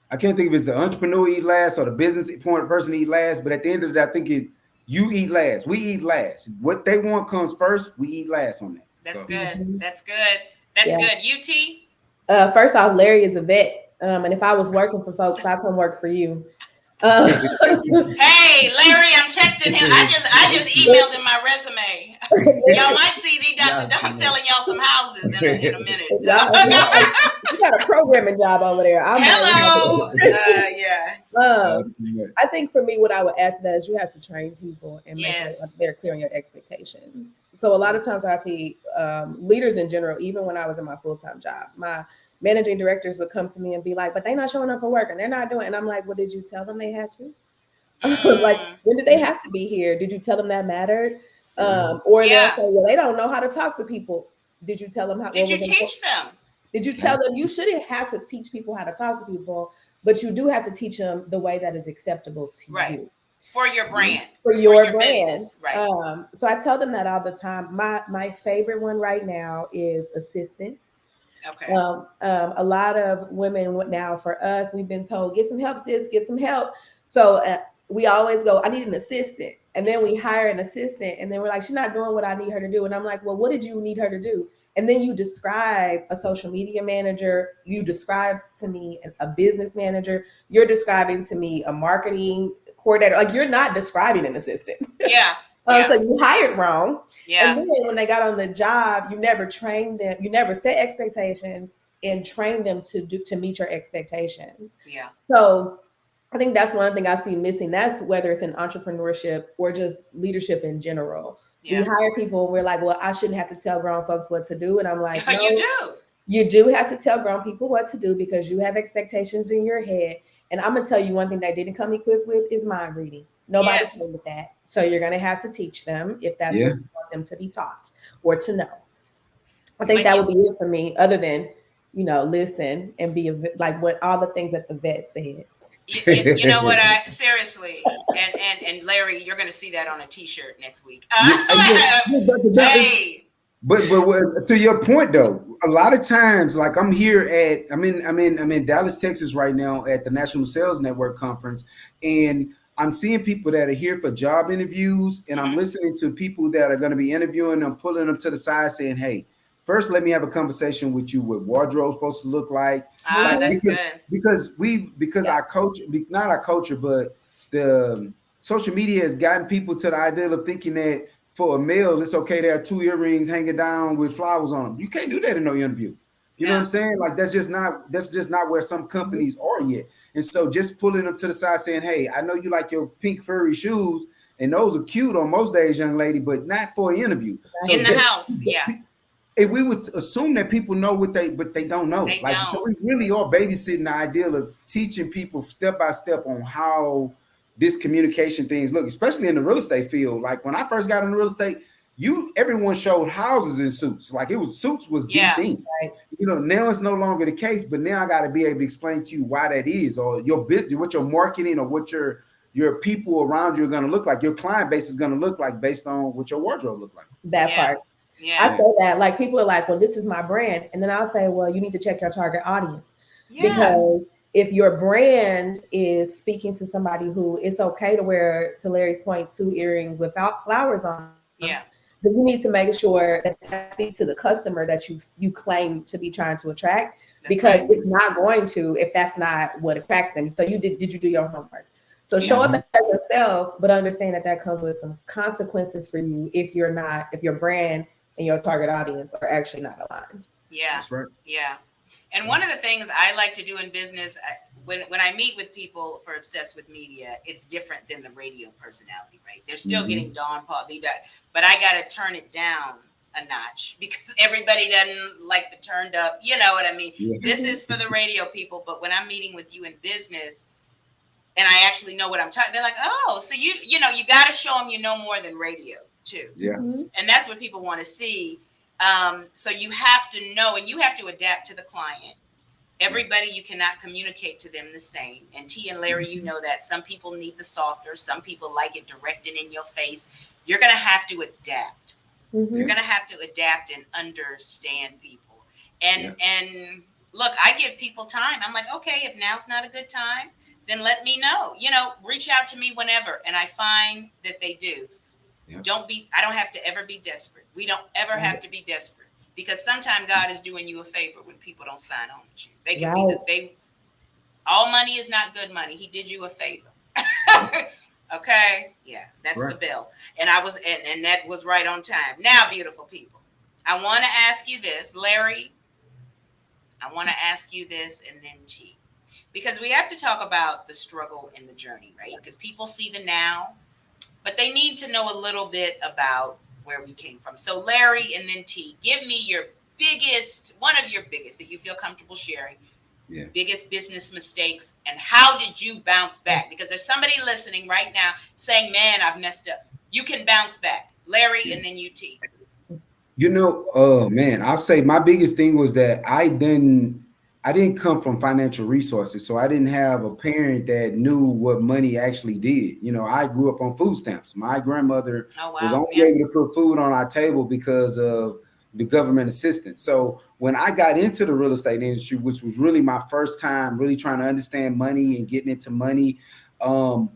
I can't think of it, it's the entrepreneur eat last or the business point person eat last. But at the end of the day, I think it you eat last. We eat last. What they want comes first. We eat last on that. That's So good. Mhm. That's good. That's Yeah. good. You, T? First off, Larry is a vet, and if I was working for folks, I'd come work for you. Um, Hey, Larry, I'm texting him. I just emailed him my resume. Y'all might see the Dr. Don selling y'all some houses in a minute. you got a programming job over there. I'm Hello. Yeah. I think for me, what I would add to that is you have to train people and make sure Yes. they're clear on your expectations. So a lot of times I see leaders in general, even when I was in my full-time job, my managing directors would come to me and be like, but they're not showing up for work and they're not doing, and I'm like, well, did you tell them they had to? Like, Mm, when did they have to be here? Did you tell them that mattered? Or they'll yeah. say, well, they don't know how to talk to people. Did you tell them how? Did What you was important? teach them? Did you tell them you shouldn't have to teach people how to talk to people, but you do have to teach them the way that is acceptable to Right. you For your brand. for your brand. business. Right. So I tell them that all the time. My favorite one right now is assistance. Okay. A lot of women now, for us, we've been told, get some help, sis, get some help. So we always go, I need an assistant. And then we hire an assistant and then we're like, she's not doing what I need her to do. And I'm like, well, what did you need her to do? And then you describe a social media manager, you describe to me a business manager, you're describing to me a marketing coordinator. Like, you're not describing an assistant. Yeah. Yeah. So you hired wrong. Yeah. And then when they got on the job, you never trained them, you never set expectations and train them to meet your expectations. Yeah. So I think that's one thing I see missing. That's whether it's in entrepreneurship or just leadership in general. We Yeah. hire people and we're like, well, I shouldn't have to tell grown folks what to do. And I'm like, You no, do. you do have to tell grown people what to do because you have expectations in your head. And I'm gonna tell you one thing that didn't come equipped with is mind reading. Nobody Yes. came with that. So you're gonna have to teach them if that's Yeah. what you want them to be taught or to know. I think But that you, would be it for me, other than, listen and be like what all the things that the vet said. you know what, I seriously, and Larry, you're going to see that on a T-shirt next week. Yeah, it's- Hey, to your point though, a lot of times, like I'm in Dallas, Texas right now at the National Sales Network conference, and I'm seeing people that are here for job interviews, and I'm mhm. listening to people that are going to be interviewing them, pulling them to the side, saying, "Hey, first let me have a conversation with you. What wardrobe's supposed to look like Mhm. That's because good. because Yeah, our coach, not our culture, but the social media has gotten people to the ideal of thinking that for a male, it's okay to have two earrings hanging down with flowers on them. You can't do that in no interview. You know what No, I'm saying? Like that's just not where some companies are yet. And so just pulling them to the side saying, "Hey, I know you like your pink furry shoes, and those are cute on most days, young lady, but not for an interview." So in the exactly. just house, yeah, if we would assume that people know but they don't know. they Like so, don't. we really are babysitting the ideal of teaching people step by step on how this communication things look, especially in the real estate field. Like when I first got into real estate, everyone showed houses in suits. Like suits was the Yeah, thing. Right. Now it's no longer the case, but now I got to be able to explain to you why that is, or your business, what your marketing, or what your people around you are going to look like. Your client base is going to look like based on what your wardrobe look like. That yeah, part. I yeah, Yeah. say that like people are like, well, this is my brand. And then I'll say, well, you need to check your target audience yeah, because if your brand is speaking to somebody who it's okay to wear, to Larry's point, two earrings without flowers on them, yeah. then you need to make sure that speaks to the customer that you claim to be trying to attract That's because right. it's not going to if that's not what attracts them. So did you do your homework? So show Yeah, up Mhm. as yourself, but understand that that comes with some consequences for you if your brand and your target audience are actually not aligned. yeah, That's right. yeah. And Yeah. one of the things I like to do in business, when I meet with people for obsessed with media, it's different than the radio personality, right? They're still getting Mhm. Dawn Paul, but I got to turn it down a notch because everybody doesn't like the turned up. You know what I mean? Yeah. This Mhm. is for the radio people, but when I'm meeting with you in business, and I actually know what I'm talking, they're like, oh, so you got to show them you know more than radio too, Yeah. Mhm. and that's what people want to see. So you have to know, and you have to adapt to the client. Yeah. Everybody, you cannot communicate to them the same. And T and Larry, you Mhm. know that some people need the softer, some people like it direct and in your face. You're going to have to adapt. You're Yeah. Mhm. going to have to adapt and understand people. Yeah. And look, I give people time. I'm like, okay, if now's not a good time, then let me know. Reach out to me whenever. And I find that they do. Yeah. I don't have to ever be desperate. We don't ever have to be desperate because sometimes God is doing you a favor when people don't sign on with you. They can be Right. all money is not good money. He did you a favor. Yeah. Okay. Yeah. That's That's the right. bill. And that was right on time. Now, beautiful people, I want to ask you this, Larry, I want to ask you this and then T, because we have to talk about the struggle and the journey, right? Because people see the now, but they need to know a little bit about where we came from. So, Larry and then T, give me one of your biggest that you feel comfortable sharing, Yeah. biggest business mistakes, and how did you bounce back? Because there's somebody listening right now saying, man, I've messed up. You can bounce back. Larry Yeah. and then you, T. Oh man, I'll say my biggest thing was that I didn't come from financial resources, so I didn't have a parent that knew what money actually did. I grew up on food stamps. My grandmother Oh, was wow. only Yeah. able to put food on our table because of the government assistance. So when I got into the real estate industry, which was really my first time really trying to understand money and getting into money, um,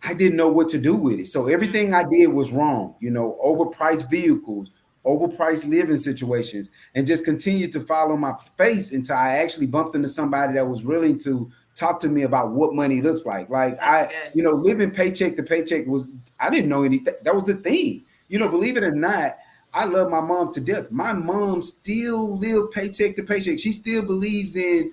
I didn't know what to do with it. So Mm, everything I did was wrong. Overpriced vehicles, overpriced living situations, and just continued to follow my face until I actually bumped into somebody that was willing to talk to me about what money looks like. Like that's good. living paycheck to paycheck I didn't know anything. That was the thing. Yeah. Believe it or not, I love my mom to death. My mom still live paycheck to paycheck. She still believes in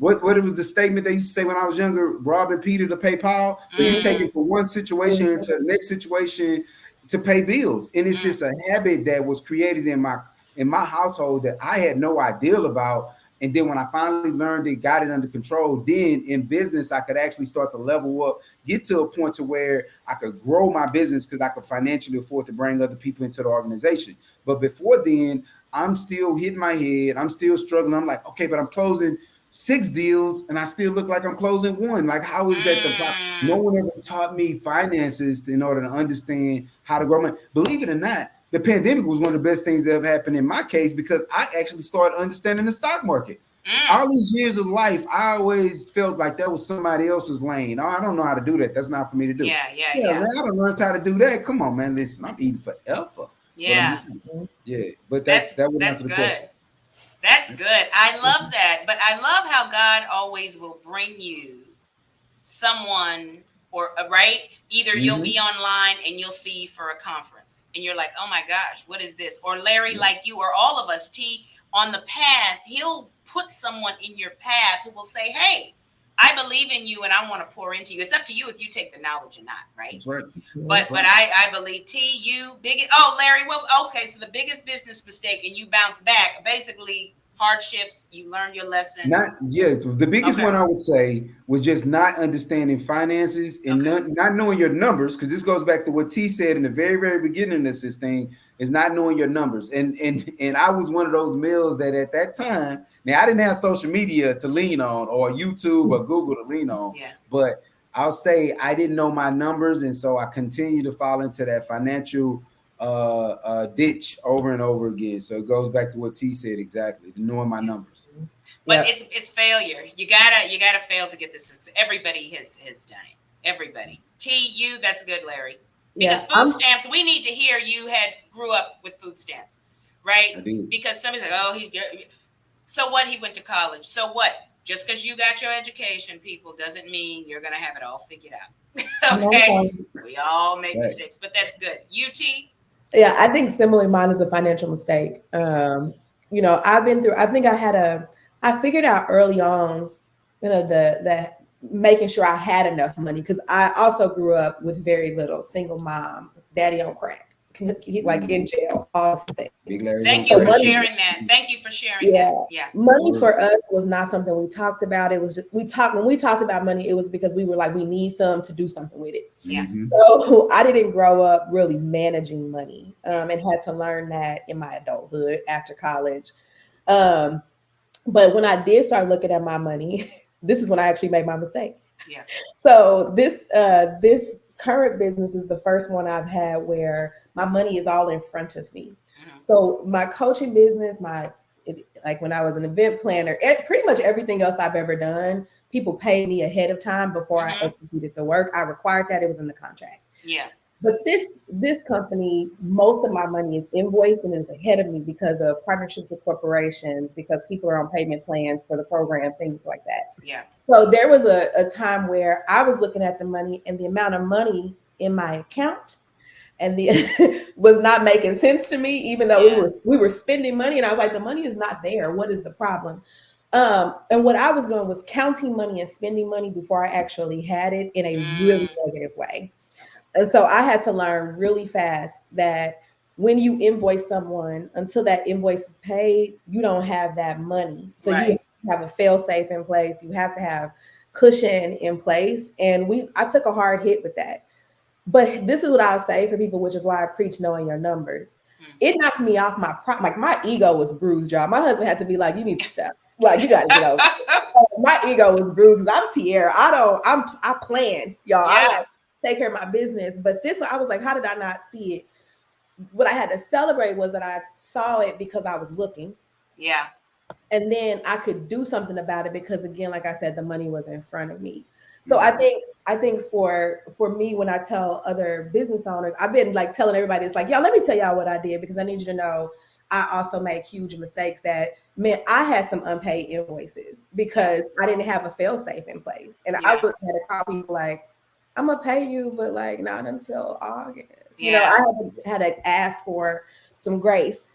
what it was the statement they used to say when I was younger, robbing Peter to pay Paul. So you take Mm, it from one situation to the next situation to pay bills. And it's mm, just a habit that was created in my household that I had no idea about. And then when I finally learned it, got it under control, then in business, I could actually start to level up, get to a point to where I could grow my business because I could financially afford to bring other people into the organization. But before then, I'm still hitting my head. I'm still struggling. I'm like, okay, but I'm closing 6 deals and I still look like I'm closing one. Like, how is that the problem? No mm. one ever taught me finances in order to understand how to grow money. Believe it or not, the pandemic was one of the best things that have happened in my case because I actually started understanding the stock market. Mm. All these years of life, I always felt like that was somebody else's lane. Oh, I don't know how to do that. That's not for me to do. Yeah, yeah, Yeah, yeah, man, I don't learn how to do that. Come on, man. Listen, I'm eating forever. But I'm yeah. just saying, yeah. But That's that would that's answer the question. good. That's good. I love that. But I love how God always will bring you someone or right, either you'll Mm-hmm. be online and you'll see for a conference and you're like, oh my gosh, what is this? Or Larry, Yeah. like you or all of us, T, on the path, he'll put someone in your path who will say, hey, I believe in you and I want to pour into you. It's up to you if you take the knowledge or not, right? That's right. but That's but right. I believe T, you big, oh Larry, well, okay, so the biggest business mistake and you bounce back, basically hardships, you learn your lesson. Not yeah, the biggest Okay, one I would say was just not understanding finances and okay, not knowing your numbers, because this goes back to what T said in the very, very beginning of this thing, is not knowing your numbers. And I was one of those males that at that time, now I didn't have social media to lean on or YouTube or Google to lean on, yeah. but I'll say I didn't know my numbers, and so I continued to fall into that financial ditch over and over again. So it goes back to what T said exactly, knowing my Yeah. numbers. But Yep. it's failure. You gotta fail to get this. Everybody has done it. Everybody. You, that's good, Larry. Because Yeah. food stamps, we need to hear you had grew up with food stamps, right? I did. Because somebody's like, oh, he's good. So what? He went to college. So what? Just because you got your education, people, doesn't mean you're gonna have it all figured out. Okay, No. we all make Right. mistakes, but that's good. UT, Yeah, I think similarly, mine is a financial mistake. okay. I've been through. I think I figured out early on, the making sure I had enough money because I also grew up with very little, single mom, daddy on crack, like in jail, all the things. Big Larry's on Thank you So for crack. money, sharing that. Thank you for sharing yeah, that. Yeah. money for us was not something we talked about. It was just when we talked about money, it was because we were like, we need some to do something with it. Yeah. Mm-hmm. So I didn't grow up really managing money, and had to learn that in my adulthood after college. Um, but when I did start looking at my money, this is when I actually made my mistake. Yeah. So this current business is the first one I've had where my money is all in front of me. Mhm. So my coaching business, like when I was an event planner, pretty much everything else I've ever done, people paid me ahead of time before I Mhm. executed the work. I required that; it was in the contract. Yeah. But this company, most of my money is invoiced and is ahead of me because of partnerships with corporations, because people are on payment plans for the program, things like that. Yeah. So there was a time where I was looking at the money and the amount of money in my account and the was not making sense to me, even though Yeah. we were spending money, and I was like, the money is not there. What is the problem? And what I was doing was counting money and spending money before I actually had it in a really Mm. negative way. Okay. And so I had to learn really fast that when you invoice someone, until that invoice is paid, you don't have that money. So you Right. have a fail safe in place. You have to have cushion in place. And I took a hard hit with that. But this is what I'll say for people, which is why I preach knowing your numbers. Mm. It knocked me off like my ego was bruised, y'all. My husband had to be like, you need to stop. Like, you got to get over it. My ego was bruised. I'm Tiara. I plan, y'all. I Yeah. like take care of my business. But this, I was like, how did I not see it? What I had to celebrate was that I saw it because I was looking. Yeah. And then I could do something about it because, again, like I said, the money was in front of me. So Mm-hmm. I think for me, when I tell other business owners, I've been like telling everybody, it's like, y'all, let me tell y'all what I did, because I need you to know I also made huge mistakes that meant I had some unpaid invoices because I didn't have a fail safe in place. And I Yeah. had to call people like, I'm gonna pay you, but like not until August. Yeah. I had to ask for some grace.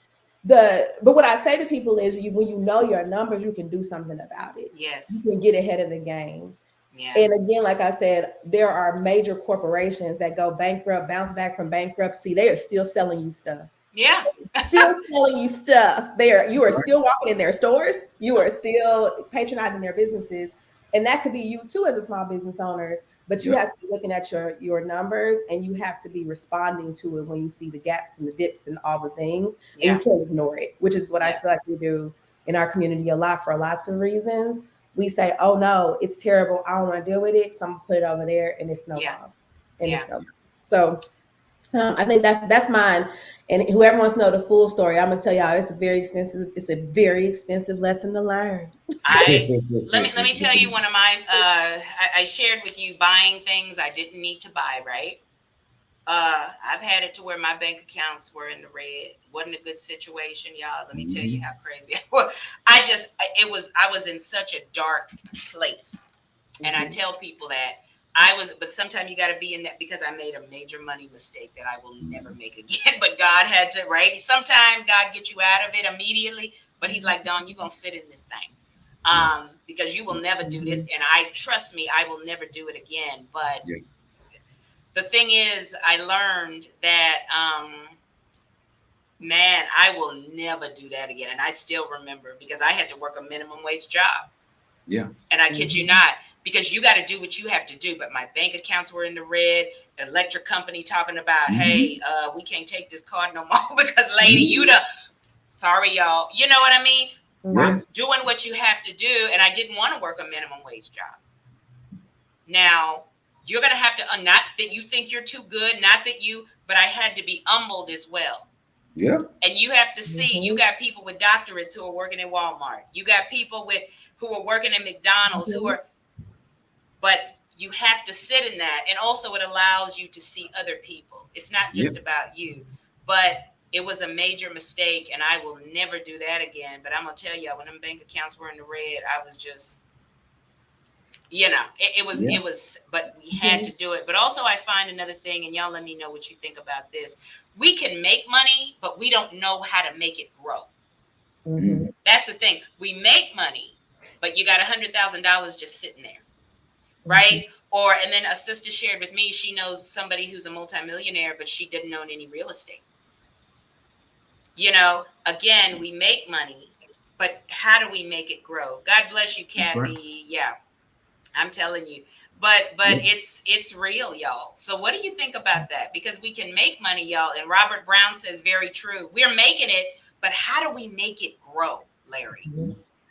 but what I say to people is, when you know your numbers, you can do something about it. You Yes. can get ahead of the game. Yeah. And again, like I said, there are major corporations that go bankrupt, bounce back from bankruptcy. They are still selling you stuff. Yeah. Still selling you stuff. You are Right. still walking in their stores. You are still patronizing their businesses. And that could be you too as a small business owner, but you Yep. have to be looking at your numbers, and you have to be responding to it when you see the gaps and the dips and all the things, and you Yeah. can't ignore it, which is what I Yeah. feel like we do in our community a lot for lots of reasons. We say, oh no, it's terrible. I don't want to deal with it. So I'm gonna put it over there, and it Yeah. snowballs. And it Yeah. snowballs. So I think that's mine. And whoever wants to know the full story, I'm gonna tell y'all it's a very expensive. It's a very expensive lesson to learn. I let me tell you one of my I shared with you buying things I didn't need to buy, right? I've had it to where my bank accounts were in the red. Wasn't a good situation, y'all. Let me tell you how crazy it was. I was in such a dark place. And I tell people that but sometimes you got to be in that, because I made a major money mistake that I will never make again. But God had to, right? Sometimes God gets you out of it immediately, but He's like, Dawn, you're going to sit in this thing. Yeah. Because you will never do this. And trust me, I will never do it again. But Yeah. the thing is, I learned that, man, I will never do that again. And I still remember, because I had to work a minimum wage job. Yeah. And I kid you not, because you got to do what you have to do. But my bank accounts were in the red. Electric company talking about, hey, we can't take this card no more because, lady, sorry, y'all. You know what I mean? Yeah. Doing what you have to do. And I didn't want to work a minimum wage job. Now, you're going to have to, not that you think you're too good, not that but I had to be humbled as well. Yeah. And you have to see, you got people with doctorates who are working at Walmart. You got people who are working at McDonald's, but you have to sit in that. And also it allows you to see other people. It's not Yeah. just about you, but it was a major mistake, and I will never do that again. But I'm going to tell you, when them bank accounts were in the red, I was just, Yeah. but we had to do it. But also I find another thing, and y'all let me know what you think about this. We can make money, but we don't know how to make it grow. That's the thing. We make money, but you got $100,000 just sitting there, right? And then a sister shared with me, she knows somebody who's a multimillionaire, but she didn't own any real estate. Again, we make money, but how do we make it grow? God bless you, Right. Kathy. Yeah, I'm telling you. But Yeah. it's real, y'all. So what do you think about that? Because we can make money, y'all. And Robert Brown says very true. We're making it, but how do we make it grow, Larry?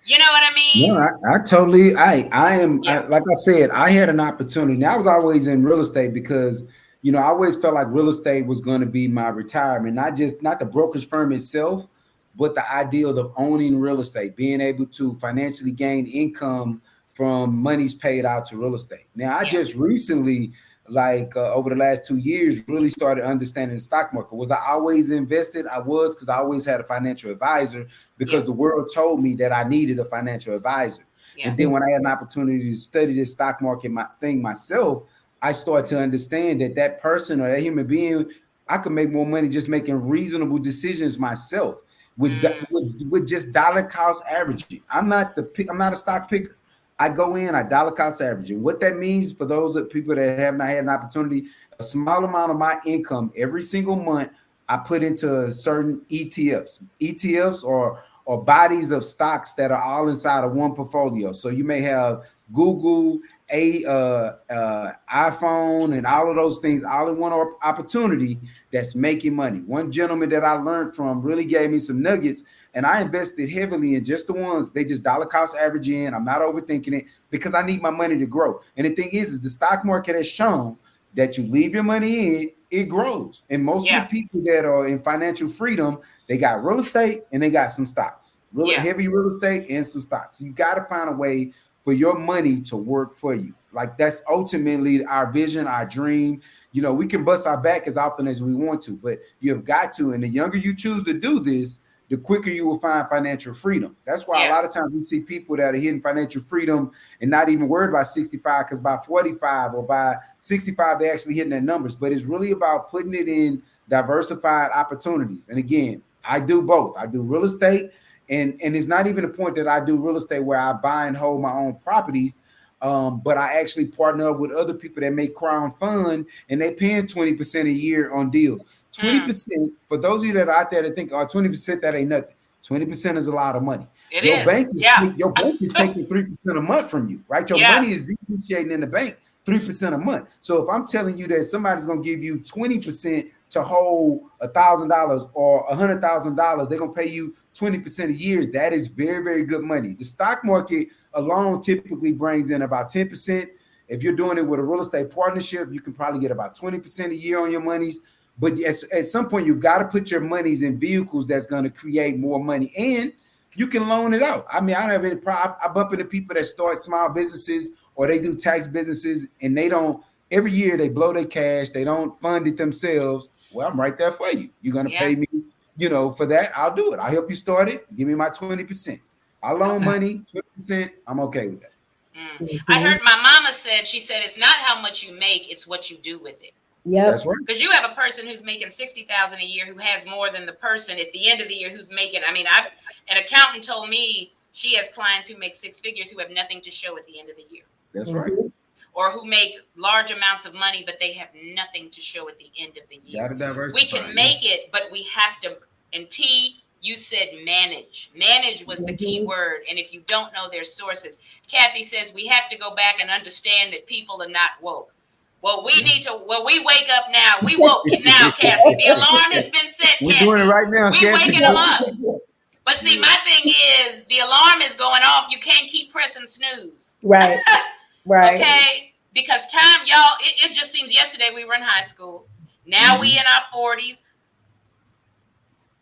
You know what I No, mean? I totally, Yeah. like I said, I had an opportunity. I was always in real estate because, I always felt like real estate was going to be my retirement, not the brokerage firm itself, but the ideal of owning real estate, being able to financially gain income from monies paid out to real estate. Now, I Yeah. just recently, like over the last 2 years, really started understanding the stock market. Was I always invested? I was, because I always had a financial advisor, Yeah. because the world told me that I needed a financial advisor. Yeah. And then when I had an opportunity to study this stock market thing myself, I started to understand that person or that human being, I could make more money just making reasonable decisions myself with just dollar cost averaging. I'm not a stock picker. I go in, I dollar cost averaging. What that means for those people that have not had an opportunity, a small amount of my income every single month I put into certain ETFs. ETFs or bodies of stocks that are all inside of one portfolio. So you may have Google, iPhone, and all of those things all in one opportunity that's making money. One gentleman that I learned from really gave me some nuggets, and I invested heavily in just the ones they just dollar cost average in. I'm not overthinking it because I need my money to grow. And the thing is the stock market has shown that you leave your money in, it grows. And most of the Yeah. people that are in financial freedom, they got real estate and they got some stocks, really Yeah. heavy real estate and some stocks. You got to find a way for your money to work for you. Like that's ultimately our vision, our dream. We can bust our back as often as we want to, but you have got to. And the younger you choose to do this, the quicker you will find financial freedom. That's why a Yeah. lot of times we see people that are hitting financial freedom and not even worried about 65, because by 45 or by 65, they're actually hitting their numbers. But it's really about putting it in diversified opportunities. And again, I do both. I do real estate, and it's not even the point that I do real estate where I buy and hold my own properties. But I actually partner up with other people that make crowd fund, and they paying 20% a year on deals. 20%, for those of you that are out there that think, oh, 20%, that ain't nothing. 20% is a lot of money. It is. Your bank is taking 3% a month from you, right? Your money is depreciating in the bank 3% a month. So if I'm telling you that somebody's gonna give you 20% to hold $1,000 or $100,000, they're gonna pay you 20% a year. That is very, very good money. The stock market alone typically brings in about 10%. If you're doing it with a real estate partnership, you can probably get about 20% a year on your monies. But at some point, you've got to put your monies in vehicles that's going to create more money, and you can loan it out. I mean, I don't have any problem. I bump into people that start small businesses or they do tax businesses, and they don't. Every year they blow their cash. They don't fund it themselves. Well, I'm right there for you. You're going to pay me, for that. I'll do it. I'll help you start it. Give me my 20%. I loan money 20%. I'm okay with that. I heard my mama she said it's not how much you make, it's what you do with it. Yeah, that's right. Because you have a person who's making $60,000 a year who has more than the person at the end of the year who's making. I mean, an accountant told me she has clients who make six figures who have nothing to show at the end of the year. That's right. Or who make large amounts of money, but they have nothing to show at the end of the year. We can make it, but we have to. And T, you said manage. Manage was the key word. And if you don't know their sources, Kathy says we have to go back and understand that people are not woke. Well, we wake up now. We woke now, Kathy. The alarm has been set, Kathy. We're doing it right now, Kathy. Waking them up. But see, my thing is the alarm is going off. You can't keep pressing snooze. Right. Right. Okay. Because time, y'all, it just seems yesterday we were in high school. Now we in our 40s.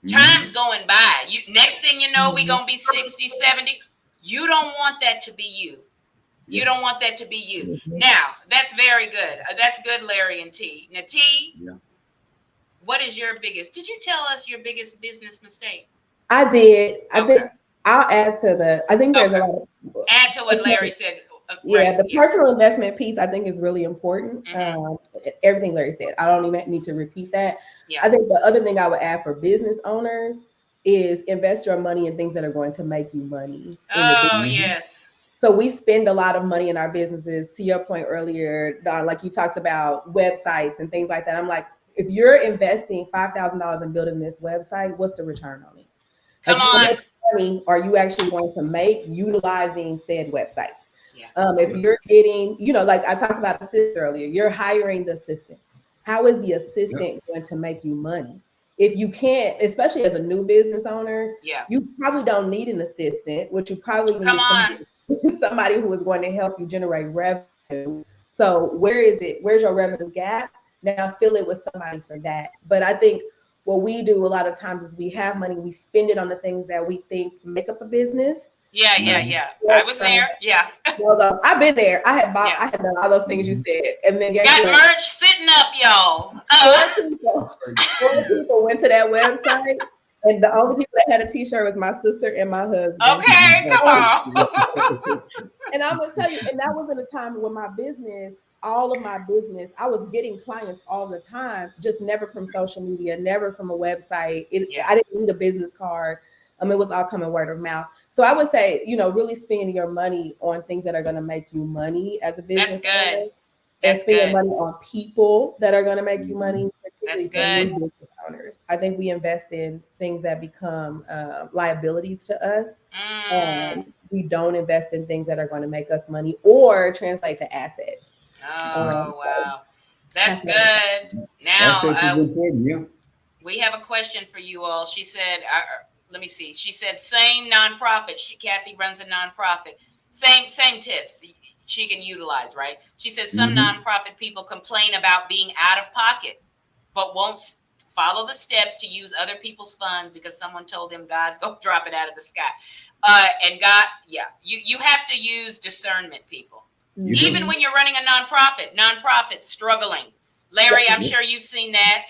Time's going by. Next thing you know, we going to be 60, 70. You don't want that to be you. You don't want that to be you. Now, that's very good. That's good, Larry and T. Now, T, what is your biggest? Did you tell us your biggest business mistake? I did. I think I'll add to I think there's a lot of. Add to what Larry said. The personal investment piece I think is really important. Everything Larry said, I don't even need to repeat that. I think the other thing I would add for business owners is invest your money in things that are going to make you money. Oh, yes. So we spend a lot of money in our businesses. To your point earlier, Don, like you talked about websites and things like that. I'm like, if you're investing $5,000 in building this website, what's the return on it? Come on. How much money are you actually going to make utilizing said website? If you're getting, like I talked about assistant earlier, you're hiring the assistant. How is the assistant going to make you money? If you can't, especially as a new business owner, you probably don't need an assistant. What you probably need somebody who is going to help you generate revenue. So where is it? Where's your revenue gap? Now fill it with somebody for that. But I think what we do a lot of times is we have money, we spend it on the things that we think make up a business. Yeah. I was there. Yeah. Well, I've been there. I had done all those things you said, and then got merch sitting up, y'all. Four people went to that website, and the only people that had a T-shirt was my sister and my husband. Okay, come on. And I'm gonna tell you, and that was in a time when all of my business, I was getting clients all the time, just never from social media, never from a website. I didn't need a business card. It was all coming word of mouth. So I would say, really spending your money on things that are going to make you money as a business. That's good. And spending money on people that are going to make you money. That's good. Owners. I think we invest in things that become liabilities to us. We don't invest in things that are going to make us money or translate to assets. Oh, wow. That's good. Now, we have a question for you all. She said, let me see. She said, same nonprofit. Kathy runs a nonprofit. Same tips she can utilize, right? She says some nonprofit people complain about being out of pocket, but won't follow the steps to use other people's funds because someone told them God's going to drop it out of the sky. And God, you have to use discernment, people. Even when you're running a nonprofit struggling. Larry, I'm sure you've seen that.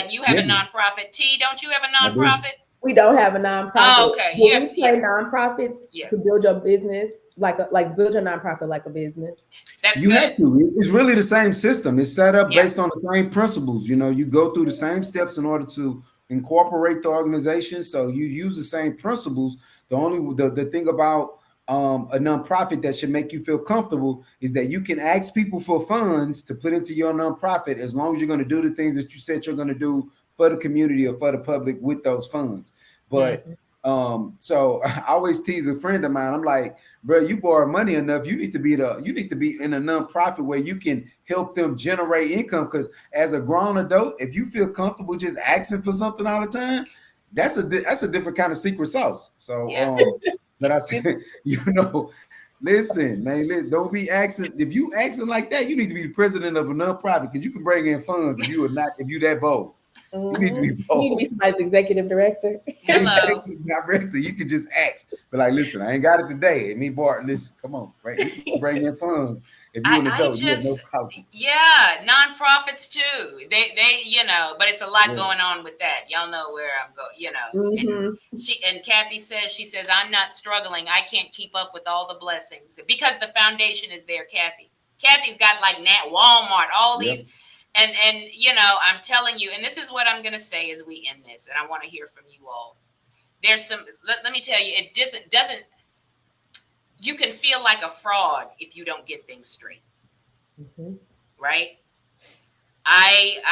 You have a nonprofit. T, don't you have a nonprofit? We don't have a nonprofit. Oh, okay. We play nonprofits to build your business build your nonprofit like a business. That's you good. have to. It's really the same system. It's set up based on the same principles. You go through the same steps in order to incorporate the organization. So you use the same principles. The thing about a nonprofit that should make you feel comfortable is that you can ask people for funds to put into your nonprofit as long as you're going to do the things that you said you're going to do for the community or for the public with those funds. But so I always tease a friend of mine. I'm like, bro, you borrow money enough. You need to be in a nonprofit where you can help them generate income. Because as a grown adult, if you feel comfortable just asking for something all the time, that's a different kind of secret sauce. So but I said, listen, man, don't be asking. If you asking like that, you need to be the president of a nonprofit because you can bring in funds if you that bold. You need to be You need to be bold. somebody's executive director. Hello. Executive director, you can just ask. But like, listen, I ain't got it today. Me, Bart, listen, come on, right? You can bring in funds. If you an I adult, you have no just, problem. yeah, nonprofits too. They, but it's a lot Yeah. going on with that. Y'all know where I'm going, and Kathy says, I'm not struggling. I can't keep up with all the blessings because the foundation is there, Kathy. Kathy's got like Walmart, all Yep. these, and I'm telling you, and this is what I'm going to say as we end this, and I want to hear from you all. There's some, let me tell you, it doesn't, you can feel like a fraud if you don't get things straight. Right? I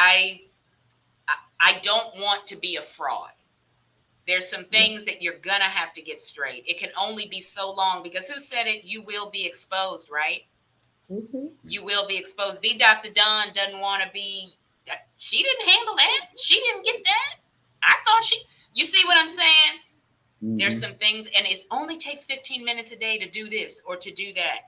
don't want to be a fraud. There's some things that you're gonna have to get straight. It can only be so long because who said it? You will be exposed, right? You will be exposed. The Dr. Dawn doesn't want to be. She didn't handle that. She didn't get that. I thought she. You see what I'm saying? There's some things, and it only takes 15 minutes a day to do this or to do that.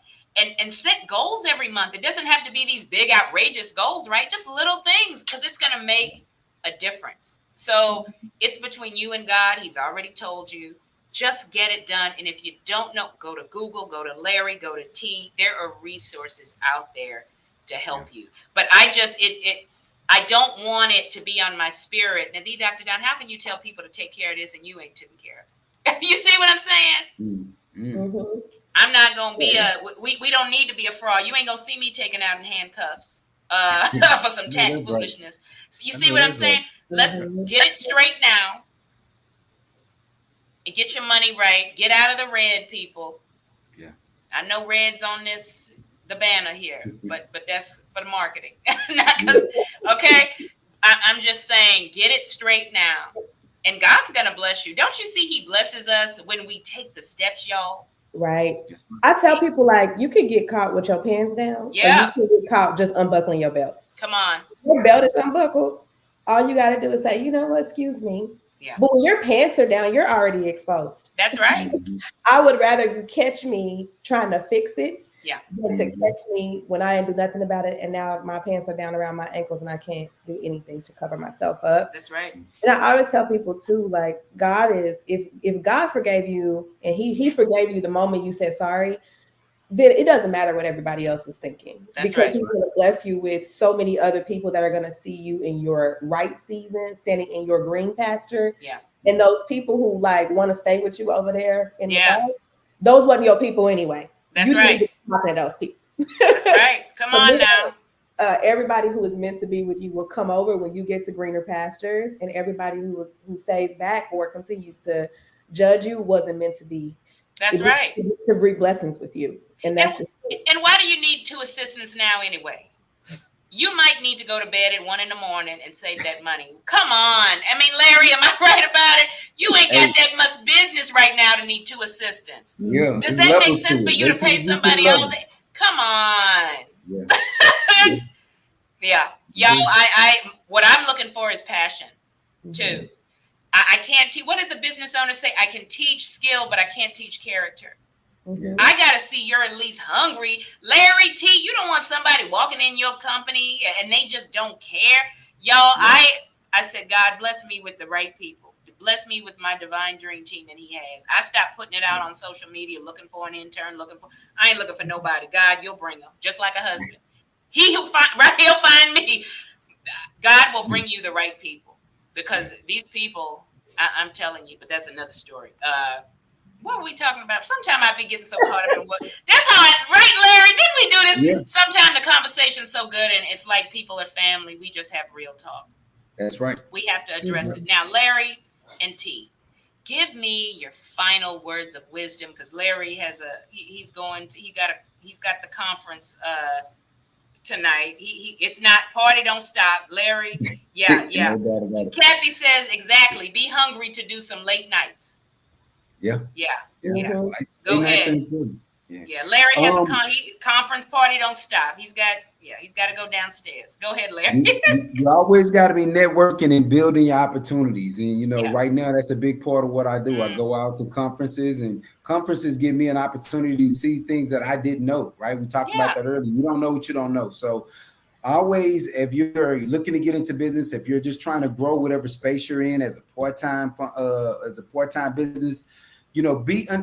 And set goals every month. It doesn't have to be these big, outrageous goals, right? Just little things, because it's going to make a difference. So it's between you and God. He's already told you. Just get it done. And if you don't know, go to Google, go to Larry, go to T. There are resources out there to help you. But I don't want it to be on my spirit. Now, Dr. Don, how can you tell people to take care of this and you ain't taking care of it? You see what I'm saying? I'm not gonna be we don't need to be a fraud. You ain't gonna see me taken out in handcuffs for some tax foolishness. So you see what I'm saying? Let's get it straight now and get your money right. Get out of the red, people. Yeah. I know red's on the banner here, but that's for the marketing. Not because okay. I'm just saying, get it straight now. And God's gonna bless you. Don't you see he blesses us when we take the steps, y'all? Right. I tell people, like, you can get caught with your pants down. Yeah. Or you can get caught just unbuckling your belt. Come on. Your belt is unbuckled. All you got to do is say, you know what, excuse me. Yeah. But when your pants are down, you're already exposed. That's right. I would rather you catch me trying to fix it than to Mm-hmm. catch me when I ain't do nothing about it. And now my pants are down around my ankles and I can't do anything to cover myself up. That's right. And I always tell people too, like, God is, if God forgave you and he forgave you the moment you said sorry, then it doesn't matter what everybody else is thinking. That's because right. he's going to bless you with so many other people that are going to see you in your right season, standing in your green pasture. Yeah. And those people who like want to stay with you over there in the back, Yeah. those wasn't your people anyway. That's You right. need to be talking to those people. That's right. Come For on me, now. everybody who is meant to be with you will come over when you get to greener pastures, and everybody who stays back or continues to judge you wasn't meant to be. That's right. To reap blessings with you, and that's and why do you need 2 assistants now anyway? You might need to go to bed at 1 a.m. and save that money. Come on. I mean, Larry, am I right about it? You ain't got that much business right now to need 2 assistants. Yeah. Does that make sense for you to pay somebody all day? Come on. Yeah. Yeah. Y'all, what I'm looking for is passion too. I can't teach. What did the business owner say? I can teach skill, but I can't teach character. I got to see you're at least hungry. Larry T, you don't want somebody walking in your company and they just don't care. Y'all, I said, God, bless me with the right people. Bless me with my divine dream team that he has. I stopped putting it out on social media, looking for an intern, I ain't looking for nobody. God, you'll bring them, just like a husband. He'll find me. God will bring you the right people, because these people, I'm telling you, but that's another story. What are we talking about? Sometimes I be getting so caught up in what. That's how right, Larry? Didn't we do this? Yeah. Sometimes the conversation's so good and it's like people are family. We just have real talk. That's right. We have to address it. Now, Larry and T, give me your final words of wisdom, because Larry has he's going to he's got the conference tonight. It's not party don't stop. Larry, yeah, yeah. No doubt about it. Kathy says exactly. Be hungry to do some late nights. Yeah. Yeah, Yeah. yeah. Mhm. Go Nice ahead. and important. Yeah. Yeah, Larry has a Um, conference party don't stop. He's got to go downstairs. Go ahead, Larry. you always got to be networking and building your opportunities. And, Yeah. right now, that's a big part of what I do. I Mm. go out to conferences, and conferences give me an opportunity to see things that I didn't know, right? We talked about Yeah. that earlier. You don't know what you don't know. So, always, if you're looking to get into business, if you're just trying to grow whatever space you're in as a part-time business,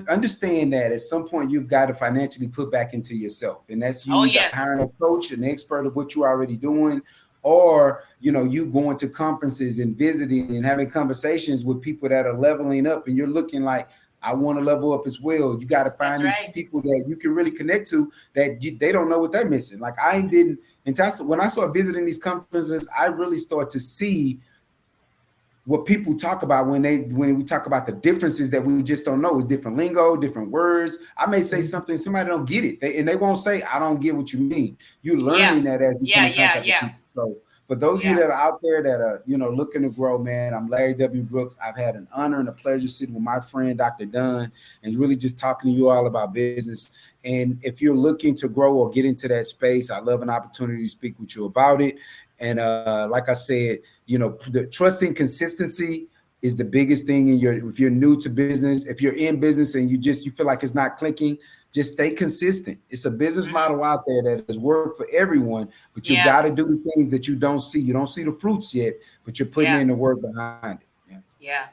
understand that at some point you've got to financially put back into yourself, and that's you Oh either yes. hiring a coach, an expert of what you're already doing, or you going to conferences and visiting and having conversations with people that are leveling up, and you're looking like, I want to level up as well. You got to That's find these right. people that you can really connect to, that they don't know what they're missing. Like I didn't. And when I started visiting these conferences, I really started to see what people talk about when we talk about the differences that we just don't know. Is different lingo, different words. I may say something, somebody don't get it, and they won't say, I don't get what you mean. You're Yeah. learning that as you come Yeah. in Yeah. contact with Yeah. people. So for those of you Yeah. that are out there that are looking to grow, man, I'm Larry W. Brooks. I've had an honor and a pleasure sitting with my friend Dr. Dunn and really just talking to you all about business. And if you're looking to grow or get into that space, I love an opportunity to speak with you about it. And like I said, the trusting consistency is the biggest thing in if you're new to business, if you're in business and you feel like it's not clicking, just stay consistent. It's a business Mm-hmm. model out there that has worked for everyone, but you Yeah. got to do the things that you don't see. You don't see the fruits yet, but you're putting Yeah. in the work behind it. Yeah. Yeah.